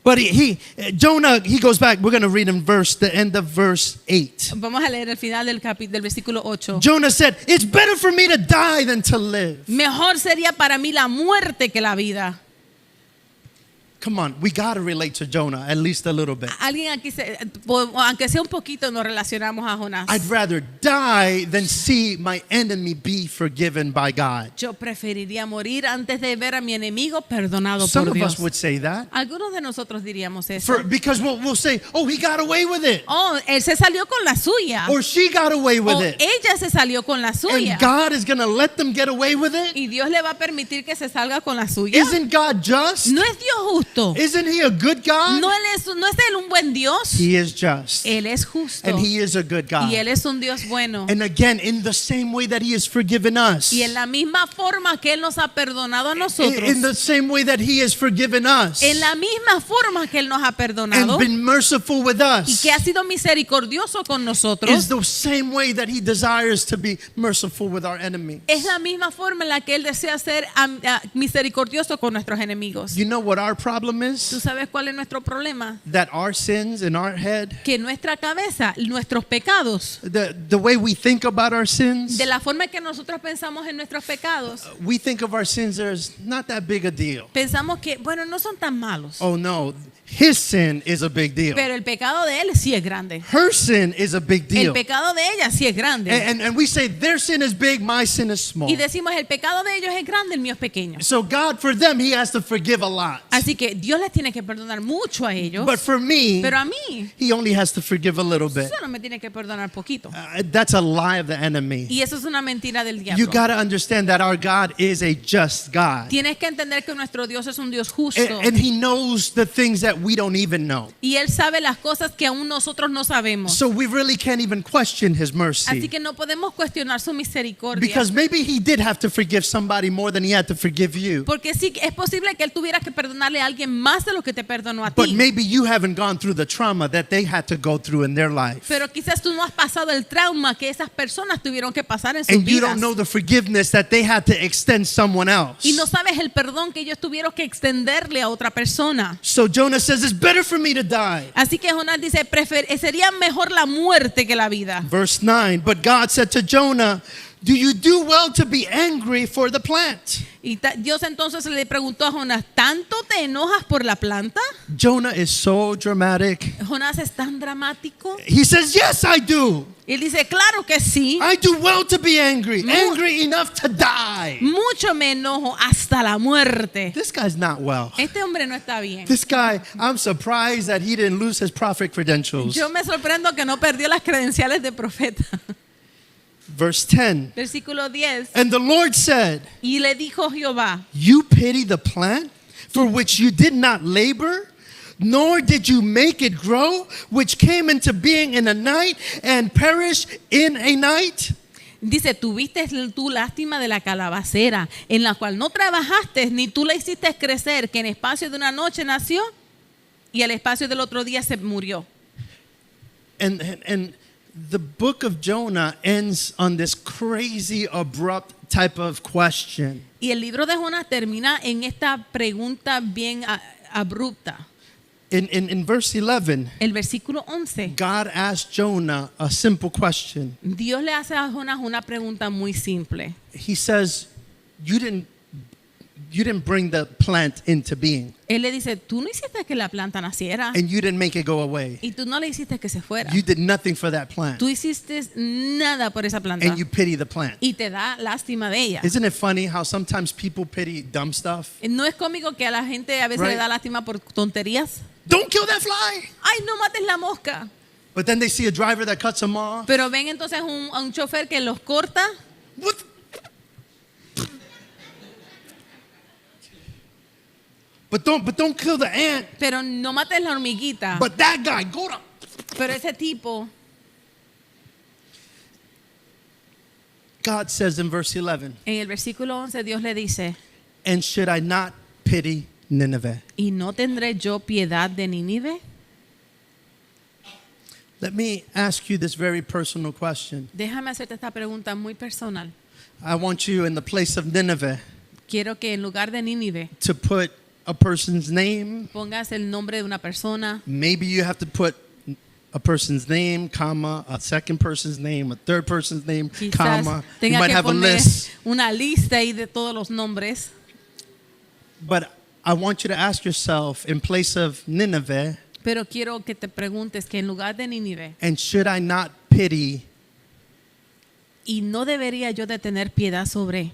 But Jonah, he goes back. We're going to read the end of verse 8. Vamos a leer el final del versículo 8. Jonah said, "It's better for me to die than to live." Mejor sería para mí la muerte que la vida. Come on, we got to relate to Jonah at least a little bit. Alguien aquí, aunque sea un poquito, nos relacionamos a Jonás. I'd rather die than see my enemy be forgiven by God. Yo preferiría morir antes de ver a mi enemigo perdonado Some por of Dios. us would say that. Algunos de nosotros diríamos eso. Because we'll say, "Oh, he got away with it." Oh, él se salió con la suya. Or she got away with O it. ella se salió con la suya. And God is going to let them get away with it? Y Dios le va a permitir que se salga con la suya. Isn't God just? No es Dios justo. Isn't he a good God? No es él un buen Dios. He is just. Él es justo. And he is a good God. Y él es un Dios bueno. And again, in the same way that he has forgiven us. Y en la misma forma que él nos ha perdonado a nosotros. In the same way that he has forgiven us. En la misma forma que él nos ha perdonado. And been merciful with us. Y que ha sido misericordioso con nosotros. Is the same way that he desires to be merciful with our enemies. Es la misma forma en la que él desea ser misericordioso con nuestros enemigos. You know what our problem ¿Tú is? sabes cuál es nuestro problema? That our sins in our head, Que nuestra cabeza, nuestros pecados, the way we think about our sins, de la forma que nosotros pensamos en nuestros pecados, we think of our sins as not that big a deal. pensamos que, bueno, no son tan malos. Oh no, his sin is a big deal. Pero el pecado de él sí es grande. Her sin is a big El deal. pecado de ella sí es grande. And we say their sin is big, my sin is small. Y decimos, el pecado de ellos es grande, el mío es pequeño. So God, for them, he has to forgive a lot. Así que Dios les tiene que perdonar mucho a ellos. But for me, Pero a mí, he only has to forgive a little bit. solo me tiene que perdonar poquito. That's a lie of the enemy. Y eso es una mentira del You diablo. got to understand that our God is a just God. Tienes que entender que nuestro Dios es un Dios justo. And he knows the things that we don't even know. Y Él sabe las cosas que aún nosotros no sabemos. So we really can't even question his Así mercy. que no podemos cuestionar su misericordia. Because maybe he did have to forgive somebody more than he had to forgive you. Porque sí, es posible que Él tuviera que perdonarle a alguien más de lo que te perdonó a But ti. maybe you haven't gone through the trauma that they had to go through in their life. Pero quizás tú no has pasado el trauma que esas personas tuvieron que pasar en sus And you vidas. don't know the forgiveness that they had to extend someone else. Y no sabes el perdón que ellos tuvieron que extenderle a otra persona. So Jonah says, "It's better for me to die." Así que Jonás dice, sería mejor la muerte que la vida. Verse 9, but God said to Jonah, "Do you do well to be angry for the plant?" Y Dios entonces le preguntó a Jonás, ¿tanto te enojas por la planta? Jonah is so dramatic. Jonás es tan dramático. He says, "Yes, I do. Y él dice, claro que sí. I do well to be angry, angry enough to die." Mucho me enojo hasta la muerte. This guy's not well. Este hombre no está bien. This guy, I'm surprised that he didn't lose his prophet credentials. Yo me sorprendo que no perdió las credenciales de profeta. Verse 10, Versículo 10. and the Lord said, Y le dijo Jehová, "You pity the plant for which you did not labor, nor did you make it grow, which came into being in a night and perished in a night?" dice, tuviste tú lástima de la calabacera, en la cual no trabajaste, ni tú la hiciste crecer, que en espacio de una noche nació y al espacio del otro día se murió. And the book of Jonah ends on this crazy, abrupt type of question. Y el libro de Jonás termina en esta pregunta bien abrupta. In verse 11, El versículo 11. God asked Jonah a simple question. Dios le hace a Jonás una pregunta muy simple. He says, you didn't bring the plant into being, Él le dice, tú no hiciste que la planta naciera and you didn't make it go away. y tú no le hiciste que se fuera. You did nothing for that plant, Tú hiciste nada por esa planta and you pity the plant. y te da lástima de ella. Isn't it funny how sometimes people pity dumb stuff? ¿No es cómico que a la gente a veces Right. le da lástima por tonterías? Don't kill that fly. Ay, no mates la mosca. But then they see a driver that cuts them off. Pero ven entonces a un chofer que los corta. What? But don't kill the ant. Pero no mates la hormiguita. But that guy, go to. Pero ese tipo, God says in verse 11, en el versículo 11, Dios le dice, "And should I not pity Nineveh?" ¿y no tendré yo piedad de Nínive? Let me ask you this very personal question. Déjame hacerte esta pregunta muy personal. I want you in the place of Nineveh Quiero que en lugar de Nínive to put a person's name. Pongas el nombre de una persona. Maybe you have to put a person's name, comma, a second person's name, a third person's name, Quizás comma. You tenga might que have a poner list. una lista ahí de todos los nombres. But I want you to ask yourself, in place of Nineveh, Pero quiero que te preguntes que en lugar de Nínive, and should I not pity y no debería yo de tener piedad sobre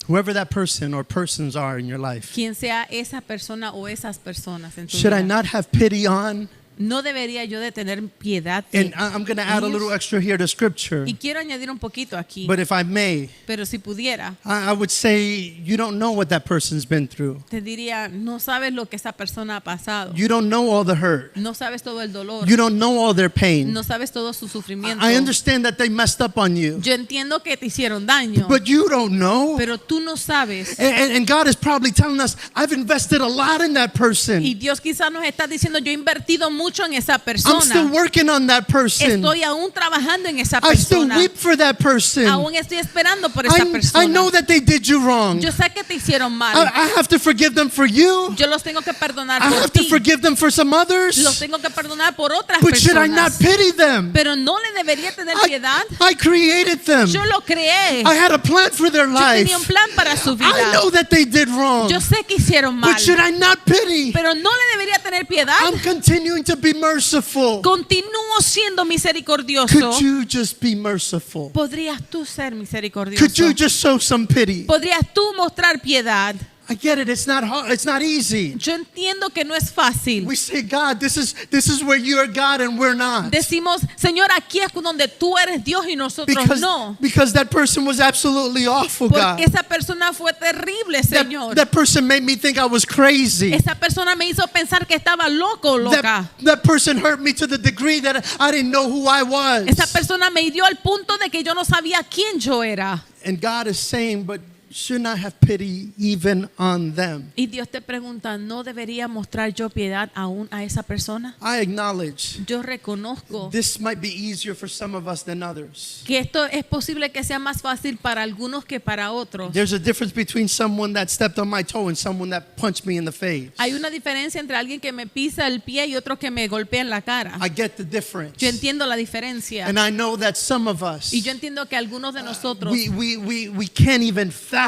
whoever that person or persons are in your life? quien sea esa persona o esas personas en tu Should I vida. not have pity on? No debería yo de tener piedad de And I'm going to add a ellos. little extra here to scripture. Y quiero añadir un poquito aquí, But if I may, pero si pudiera, I would say you don't know what that person's been through. te diría, no sabes lo que esa persona ha pasado. You don't know all the hurt. No sabes todo el dolor. You don't know all their pain. No sabes todo su sufrimiento. I understand that they messed up on you, Yo entiendo que te hicieron daño, but you don't know. pero tú no sabes. And God is probably telling us, I've invested a lot in that Y person. Dios quizás nos está diciendo, yo he invertido mucho en esa I'm still persona. working on that person. Estoy aún trabajando en esa I still persona. weep for that person. Aún estoy esperando por esa I persona. know that they did you wrong. Yo sé que te hicieron mal. I have to forgive them for you. Yo los tengo que perdonar I por have to ti. forgive them for some Los others. tengo que perdonar por otras But should I not personas. pity them? Pero no le debería tener piedad. I created them. Yo lo creé. I had a plan for their Yo life. tenía un plan para su I vida. know that they did wrong. Yo sé que hicieron mal. But should I not pity? Pero no le debería tener piedad. I'm continuing to be merciful. Continúo siendo misericordioso. Could you just be merciful? ¿Podrías tú ser misericordioso? Could you just show some pity? ¿Podrías tú mostrar piedad? I get it. It's not hard. It's not easy. Yo entiendo que no es fácil. We say, God, this is where you are God and we're not. Decimos, Señor, aquí es donde tú eres Dios y nosotros no. Because that person was absolutely awful, God. Porque esa persona fue terrible, Señor. That person made me think I was crazy. Esa persona me hizo pensar que estaba loco, o loca. That person hurt me to the degree that I didn't know who I was. Esa persona me hirió al punto de que yo no sabía quién yo era. And God is saying, but shouldn't I have pity even on them? Y Dios te pregunta, ¿no debería mostrar yo piedad aún a esa persona? I acknowledge Yo reconozco this might be easier for some of us than others. que esto es posible que sea más fácil para algunos que para otros. There's a difference between someone that stepped on my toe and someone that punched me in the face. Hay una diferencia entre alguien que me pisa el pie y otro que me golpea en la cara. I get the difference. Yo entiendo la diferencia. And I know that some of us, Y yo entiendo que algunos de nosotros we can't even fathom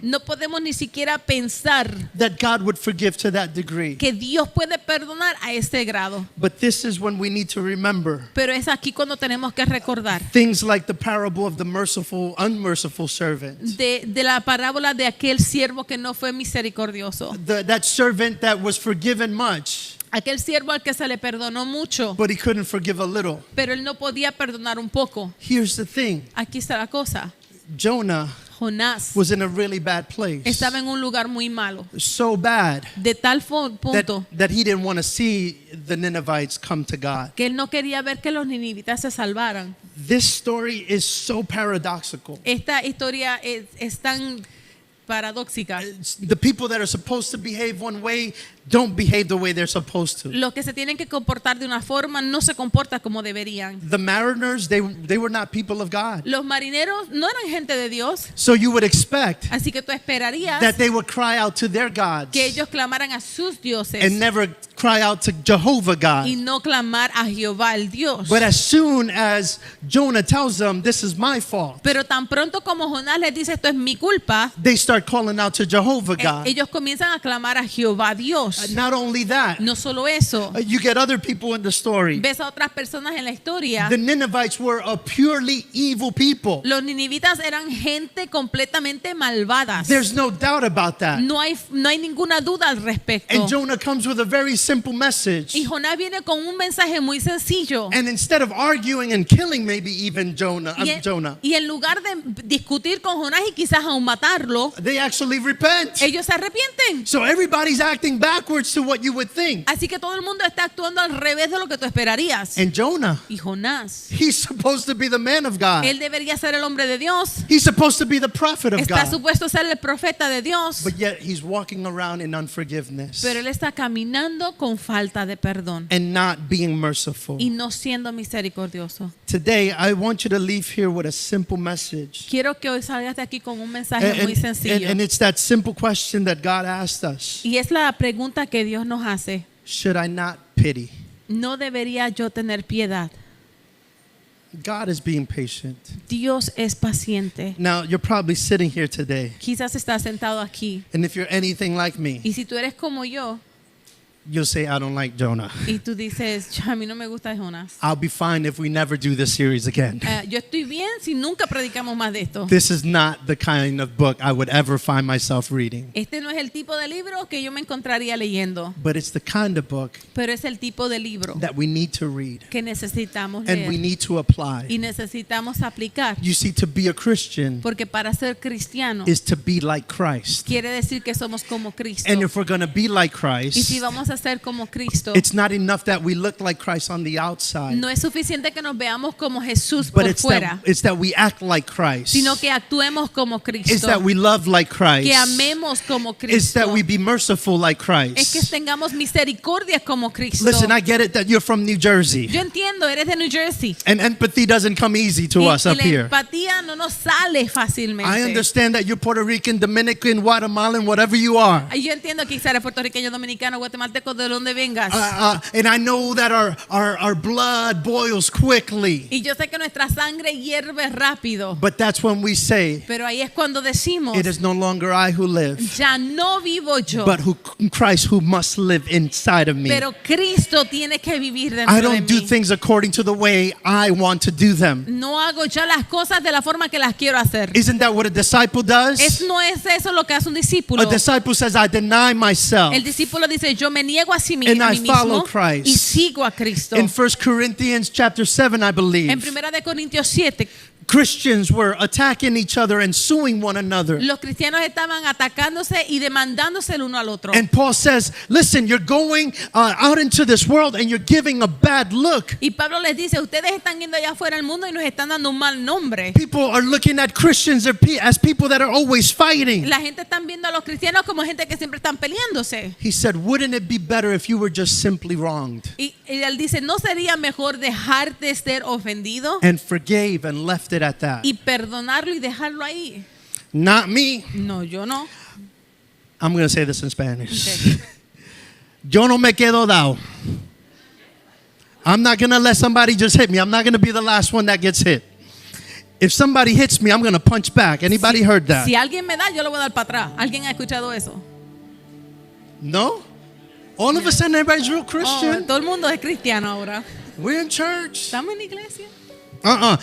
no podemos ni siquiera pensar that God would forgive to that degree. que Dios puede perdonar a ese grado. But this is when we need to remember Pero es aquí cuando tenemos que recordar things like the parable of the merciful, unmerciful servant. de la parábola de aquel siervo que no fue misericordioso. That servant that was forgiven much, Aquel siervo al que se le perdonó mucho, but he couldn't forgive a little. pero él no podía perdonar un poco. Here's the thing. Aquí está la cosa. Jonah Jonás was in a really bad place. estaba en un lugar muy malo, So bad de tal punto that he didn't want to see the Ninevites come to God. que él no quería ver que los ninivitas se salvaran. This story is so paradoxical. Esta historia es tan paradójica. The people that are supposed to behave one way don't behave the way they're supposed to. Los que se tienen que comportar de una forma no se comportan como deberían. The mariners, they were not people of God. Los marineros no eran gente de Dios, So you would expect así que tú esperarías that they would cry out to their gods que ellos clamaran a sus dioses and never cry out to Jehovah God. y no clamar a Jehová el Dios. But as soon as Jonah tells them, this is my fault, Pero tan pronto como Jonás les dice esto es mi culpa, they start calling out to Jehovah God. ellos comienzan a clamar a Jehová Dios. Not only that, No solo eso, you get other people in the story. ves a otras personas en la historia. The Ninevites were a purely evil people. Los ninivitas eran gente completamente malvadas. There's no doubt about that. No hay ninguna duda al respecto. And Jonah comes with a very simple message. Y Jonás viene con un mensaje muy sencillo. And instead of arguing and killing maybe even Jonah, Y en lugar de discutir con Jonás y quizás aún matarlo, they actually repent. ellos se arrepienten. So everybody's acting backwards. backwards to what you would think. Así que todo el mundo está actuando al revés de lo que tú esperarías. And Jonah, Y Jonás, he's supposed to be the man of God. él debería ser el hombre de Dios. He's supposed to be the prophet of Está God. supuesto ser el profeta de Dios. But yet he's walking around in unforgiveness Pero él está caminando con falta de perdón and not being merciful. y no siendo misericordioso. Today, I want you to leave here with a simple message. Quiero que hoy salgas de aquí con un mensaje muy sencillo. And it's that simple question that God asked us. Y es la pregunta que Dios nos hace. Should I not pity? ¿No debería yo tener piedad? God is being patient. Dios es paciente. Now, you're probably sitting here today, Quizás estás sentado aquí. and if you're anything like me, Y si tú eres como yo you'll say, I don't like Jonah. y tú dices, a mí no me gusta Jonás. I'll be fine if we never do this series again. Yo estoy bien si nunca predicamos más de esto. This is not the kind of book I would ever find myself reading. Este no es el tipo de libro que yo me encontraría leyendo, But it's the kind of book pero es el tipo de libro that we need to read que necesitamos and we leer need to apply. y necesitamos aplicar. You see, to be a Christian Porque para ser cristiano is to be like Christ. quiere decir que somos como Cristo. And if we're going to be like Y si Christ, vamos a ser como Cristo, it's not enough that we look like Christ on the outside, no es suficiente que nos veamos como Jesús but por it's fuera, that we act like Christ. sino que actuemos como It's Cristo, that we love like Christ. que amemos como It's that Cristo, we be merciful like es que Christ. tengamos misericordia como Cristo. Listen, I get it that you're from New Jersey, Yo entiendo, eres de New Jersey. and empathy doesn't come easy to us Y up la here. empatía no nos sale fácilmente. I understand that you're Puerto Rican, Dominican, Guatemalan, whatever you are. Yo entiendo que quizás eres puertorriqueño, dominicano, guatemalteco, de donde vengas. And I know that our blood boils quickly. Y yo sé que nuestra sangre hierve rápido. But that's when we say, Pero ahí es cuando decimos, it is no longer I who live, ya no vivo yo, but Christ who must live inside of me. pero Cristo tiene que vivir dentro I de don't do mí. things according to the way I want to do them. No hago ya las cosas de la forma que las quiero hacer. Isn't that what a disciple does? No es eso lo que hace un discípulo. A disciple says, I deny myself. El discípulo dice, yo me niego a sí And a I mí follow mismo Christ. y sigo a Cristo. In 1 Corinthians chapter 7, I En believe, 1 Corintios 7, Christians were attacking each other and suing one another. los cristianos estaban atacándose y demandándose el uno al otro. And Paul says, listen, you're going out into this world and you're giving a bad look. Y Pablo les dice, ustedes están yendo allá afuera del mundo y nos están dando un mal nombre. People are looking at Christians as people that are always fighting. La gente está viendo a los cristianos como gente que siempre están peleándose. He said, wouldn't it be better if you were just simply wronged Y él dice, ¿no sería mejor dejar de ser ofendido and forgave and left it at that? y perdonarlo y dejarlo ahí? Not me. No, yo no. I'm going to say this in Spanish. Okay. Yo no me quedo dado. I'm not going to let somebody just hit me. I'm not going to be the last one that gets hit. If somebody hits me, I'm going to punch back. Anybody heard that? Si alguien me da, yo lo voy a dar para atrás. ¿Alguien ha escuchado eso? No? All of a sudden, everybody's real Oh, Christian. todo el mundo es cristiano ahora. We're in church. ¿Estamos en la iglesia?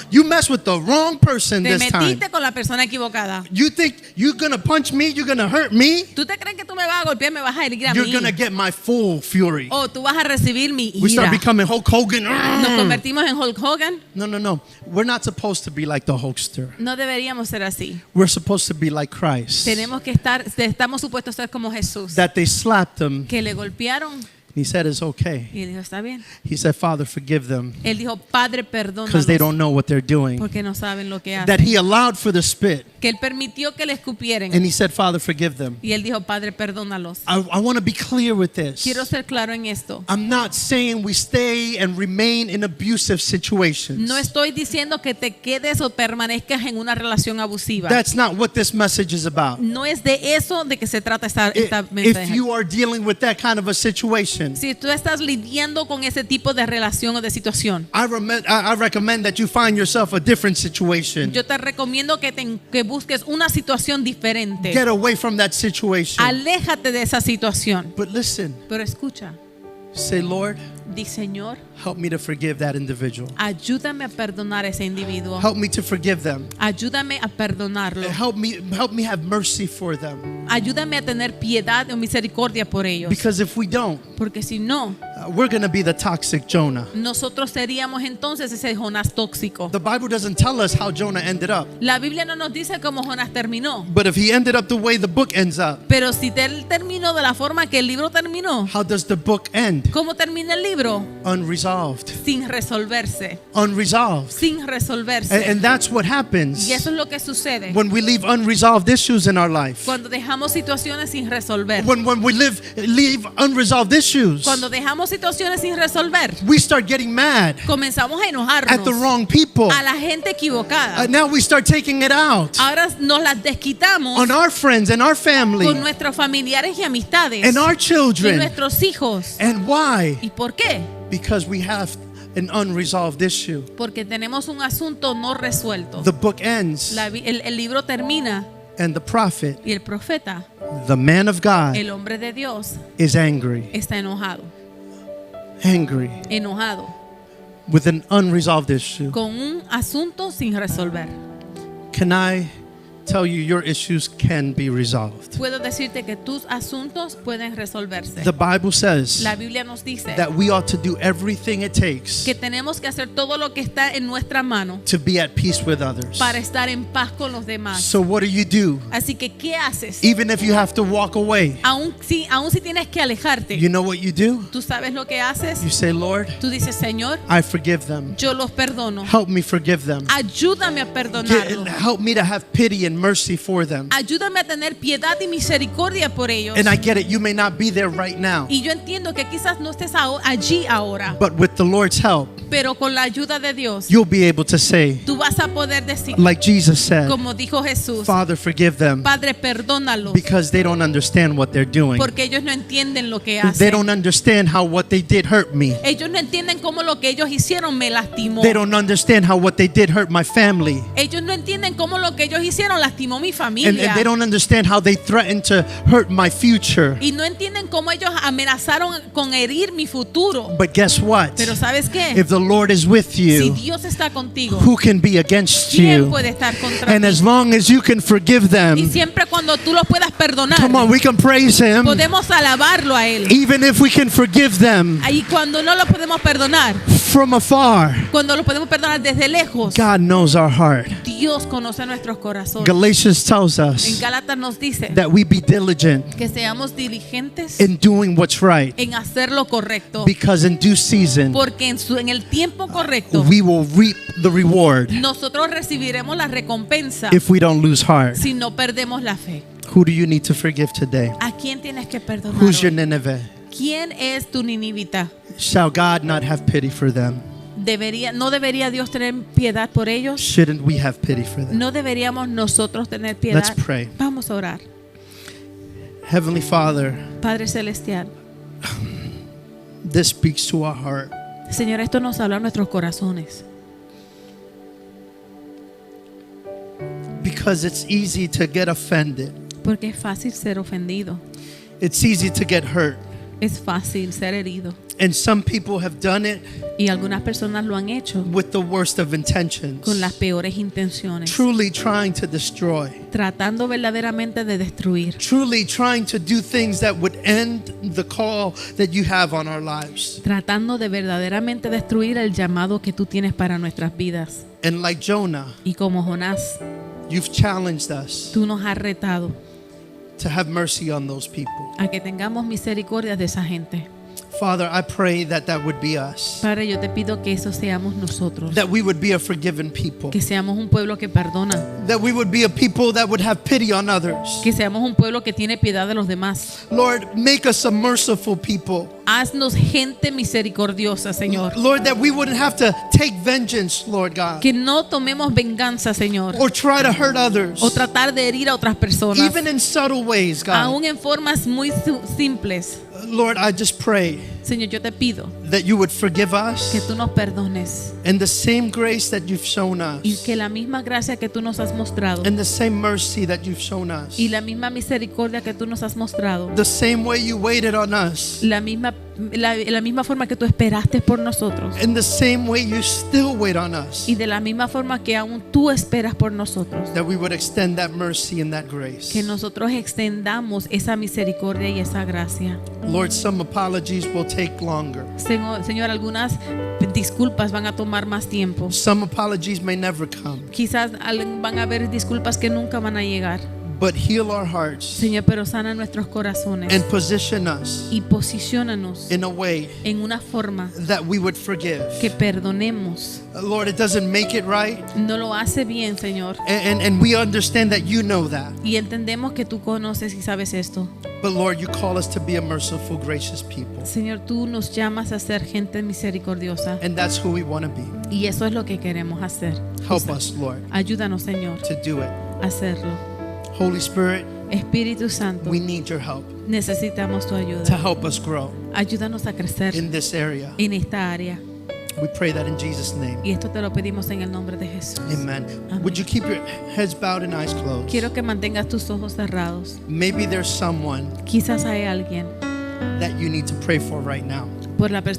You mess with the wrong person Te this time. metiste con la persona equivocada. You think you're going to punch me? You're going to hurt me? ¿Tú te crees que tú me vas a golpear, me vas a herir a You're mí? going to get my full fury. O tú vas a recibir mi We start ira. becoming Hulk Hogan. Nos convertimos en Hulk Hogan. No. We're not supposed to be like the Hulkster. No deberíamos ser así. We're supposed to be like Christ. Estamos supuestos a ser como Jesús. That they slapped him. Que le golpearon He said it's okay. y dijo, está bien. He said, Father, forgive them Él dijo, Padre, because they perdónalos don't know what they're doing. porque no saben lo que That hacen. he allowed for the spit. Que Él permitió que le escupieran. And he said, Father, forgive them. Y Él dijo, Padre, perdónalos. I want to be clear with this. Quiero ser claro en esto. I'm not saying we stay and remain in abusive situations. No estoy diciendo que te quedes o permanezcas en una relación abusiva. That's not what this message is about. No es de eso de que se trata esta If mensaje. you are dealing with that kind of a situation, Si tú estás lidiando con ese tipo de relación o de situación, I recommend that you find yourself a different situation. yo te recomiendo que busques una situación diferente. Get away from that situation. Aléjate de esa situación. But listen, Pero escucha, say, Lord, di, Señor, help me to forgive that individual. ayúdame a perdonar a ese individuo. Help me to forgive them. Ayúdame a perdonarlo. Help me have mercy for them. ayúdame a tener piedad o misericordia por ellos. Because if we don't, Porque si no, we're going to be the toxic Jonah. nosotros seríamos entonces ese Jonás tóxico. The Bible doesn't tell us how Jonah ended up. La Biblia no nos dice cómo Jonás terminó. But if he ended up the way the book ends up, Pero si él terminó de la forma que el libro terminó, how does the book end? ¿cómo termina el libro? Unresolved. Sin resolverse. Unresolved. Sin resolverse. And that's what happens Y eso es lo que sucede when we leave unresolved issues in our life. cuando dejamos situaciones sin resolver. When we leave unresolved issues, Cuando dejamos situaciones sin resolver, we start getting mad comenzamos a at the enojarnos wrong people. a la gente equivocada. Now we start taking it out Ahora nos las desquitamos on our friends and our family con nuestros familiares y amistades and our y children. nuestros hijos. And why? ¿Y por qué? Because we have an unresolved issue. Porque tenemos un asunto no resuelto. The book ends, El libro termina and the prophet, y el profeta, the man of God, el hombre de Dios, is angry. está enojado. Enojado With an unresolved issue. con un asunto sin resolver. Can I tell you your issues can be resolved? Puedo decirte que tus asuntos pueden resolverse. The Bible says La Biblia nos dice that we ought to do everything it takes que tenemos que hacer todo lo que está en nuestra mano to be at peace with others. para estar en paz con los demás. So what do? Así que, ¿qué haces? Even if you have to walk away, Aún si tienes que alejarte, you know what you do? ¿tú sabes lo que haces? You say, Lord, Tú dices, Señor, I forgive them. yo los perdono. Help me forgive them. Ayúdame a perdonarlos. Help me to have pity and mercy for them. Ayúdame a tener piedad y misericordia por ellos. And I get it, you may not be there right now, Y yo entiendo que quizás no estés allí ahora, but with the Lord's help, pero con la ayuda de Dios, you'll be able to say, tú vas a poder decir, like Jesus said, como dijo Jesús, Father, forgive them Padre, perdónalos, because they don't understand what they're doing. porque ellos no entienden lo que They hacen. don't understand how what they did hurt me. Ellos no entienden cómo lo que ellos hicieron me lastimó. They don't understand how what they did hurt my family. Ellos no entienden cómo lo que ellos hicieron lastimó mi And familia. they don't understand how they threatened to hurt my future. Y no entienden cómo ellos amenazaron con herir mi futuro. But guess what? Pero ¿sabes qué? If the Lord is with Si you, Dios está contigo, who can be against ¿quién you? puede estar contra And ti? as long as you can forgive Y them, siempre cuando tú los puedas perdonar, come on, we can praise Him. podemos alabarlo a Él. Even if we can forgive them Y cuando no lo podemos perdonar, from afar, cuando lo podemos perdonar desde lejos, God knows our heart. Dios conoce nuestros corazones. Galatians tells En us Gálatas nos dice that we be diligent que seamos diligentes in doing what's right, en hacer lo correcto, because in due season porque en el tiempo correcto we will reap the reward nosotros recibiremos la recompensa if we don't lose heart. si no perdemos la fe. Who do you need to forgive today? ¿A quién tienes que perdonar? Who's your hoy? Nineveh? ¿Quién es tu ninivita? Shall God not have pity for them? ¿No debería Dios tener piedad por ellos? Shouldn't we have pity for them? ¿No deberíamos nosotros tener piedad? Let's pray. Vamos a orar. Heavenly Father, Padre Celestial, this speaks to our heart. Señor, esto nos habla a nuestros corazones. Because it's easy to get offended. Porque es fácil ser ofendido. It's easy to get hurt. Es fácil ser herido. And some people have done it Y algunas personas lo han hecho with the worst of intentions. con las peores intenciones. Truly trying to destroy. Tratando verdaderamente de destruir. Truly trying to do things that would end the call that you have on our lives. Tratando de verdaderamente destruir el llamado que tú tienes para nuestras vidas. And like Jonah, Y como Jonás, you've challenged us tú nos has retado to have mercy on those people. a que tengamos misericordia de esa gente. Father, I pray that that would be us. Padre, yo te pido que eso seamos nosotros. That we would be a forgiven people. Que seamos un pueblo que perdona. That we would be a people that would have pity on others. Que seamos un pueblo que tiene piedad de los demás. Lord, make us a merciful people. Haznos gente misericordiosa, Señor. Lord, that we wouldn't have to take vengeance, Lord God. Que no tomemos venganza, Señor. Or try to hurt others. O tratar de herir a otras personas. Even in subtle ways, God. Aún en formas muy simples. Lord, I just pray Señor, yo te pido that you would forgive que us tú nos perdones. and the same grace that you've shown Y us que la misma gracia que tú nos has mostrado. and the same mercy that you've shown us, Y la misma misericordia que tú nos has mostrado. the same way you waited on us La misma la misma forma que tú esperaste por nosotros. In the same way you still wait on us. Y de la misma forma que aún tú esperas por nosotros. That we would extend that mercy and that grace. Que nosotros extendamos esa misericordia y esa gracia. Lord, some apologies will take longer. Señor, algunas disculpas van a tomar más tiempo. Some apologies may never come. Quizás van a haber disculpas que nunca van a llegar. But heal our hearts. Señor, pero sana nuestros corazones. And position us Y posiciónanos in a way en una forma that we would forgive. que perdonemos. Lord, it doesn't make it right. No lo hace bien, Señor. And we understand that you know that. Y entendemos que tú conoces y sabes esto. But Lord, you call us to be a merciful, gracious people. Señor, tú nos llamas a ser gente misericordiosa. And that's who we want to be. Y eso es lo que queremos hacer. Help us, Lord, Ayúdanos, Señor, to do it. a hacerlo. Holy Spirit, Espíritu Santo, we need your help necesitamos tu to ayuda. help us grow Ayúdanos a crecer in this area. en esta área. We pray that in Jesus' name. Y esto te lo pedimos en el nombre de Jesús. Amen. Amén. Would you keep your heads bowed and eyes closed? Quiero que mantengas tus ojos cerrados. Maybe there's someone Quizás hay alguien that you need to pray for right now.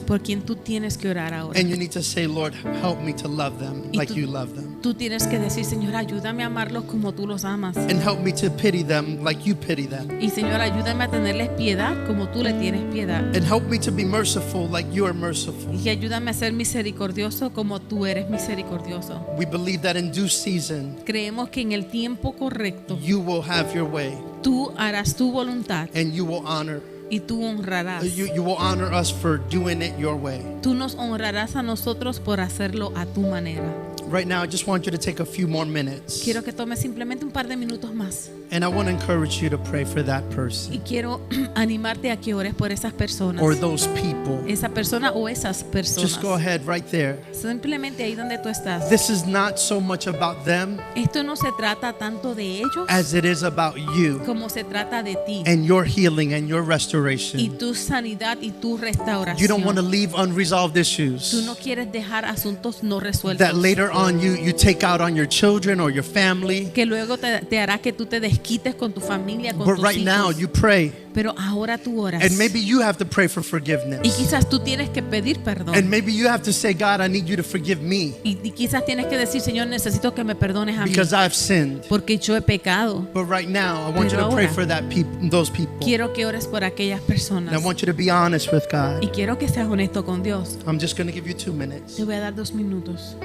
por quien tú tienes que orar ahora. And you need to say, Lord, help me to love them Y like tú- you love them. Tú tienes que decir, Señor, ayúdame a amarlos como tú los amas. And help me to pity them like you pity them. Y Señor, ayúdame a tenerles piedad como tú le tienes piedad. And help me to be merciful like you are merciful. Y ayúdame a ser misericordioso como tú eres misericordioso. We believe that in due season, Creemos que en el tiempo correcto you will have your way tú harás tu voluntad and you will honor. y tú honrarás. You will honor us for doing it your way. Tú nos honrarás a nosotros por hacerlo a tu manera. Right now, I just want you to take a few more minutes. Quiero que tomes simplemente un par de minutos más. And I want to encourage you to pray for that Y person quiero animarte a que ores por esas personas. or those people. Esa persona o esas personas. Just go ahead right there. Simplemente ahí donde tú estás. This is not so much about them Esto no se trata tanto de ellos as it is about you como se trata de ti and your healing and your y restoration. tu sanidad y tu restauración. You don't want to leave unresolved issues Tú no quieres dejar asuntos no resueltos that later on you take out on your children or your family. que luego te hará que tú te desquites con tu familia, con But tus right hijos. now, you pray. Pero ahora tú oras. And maybe you have to pray for Y forgiveness. quizás tú tienes que pedir perdón. And maybe you have to say, God, I need you to forgive me Y quizás tienes que decir, Señor, necesito que me perdones a mí because I've sinned. porque yo he pecado. But right now, I want you Pero to pray ahora, for those people. Quiero que ores por aquellas And personas. I want you to be honest with God. Y quiero que seas honesto con Dios. I'm just going to give you 2 minutes. Te voy a dar 2 minutos.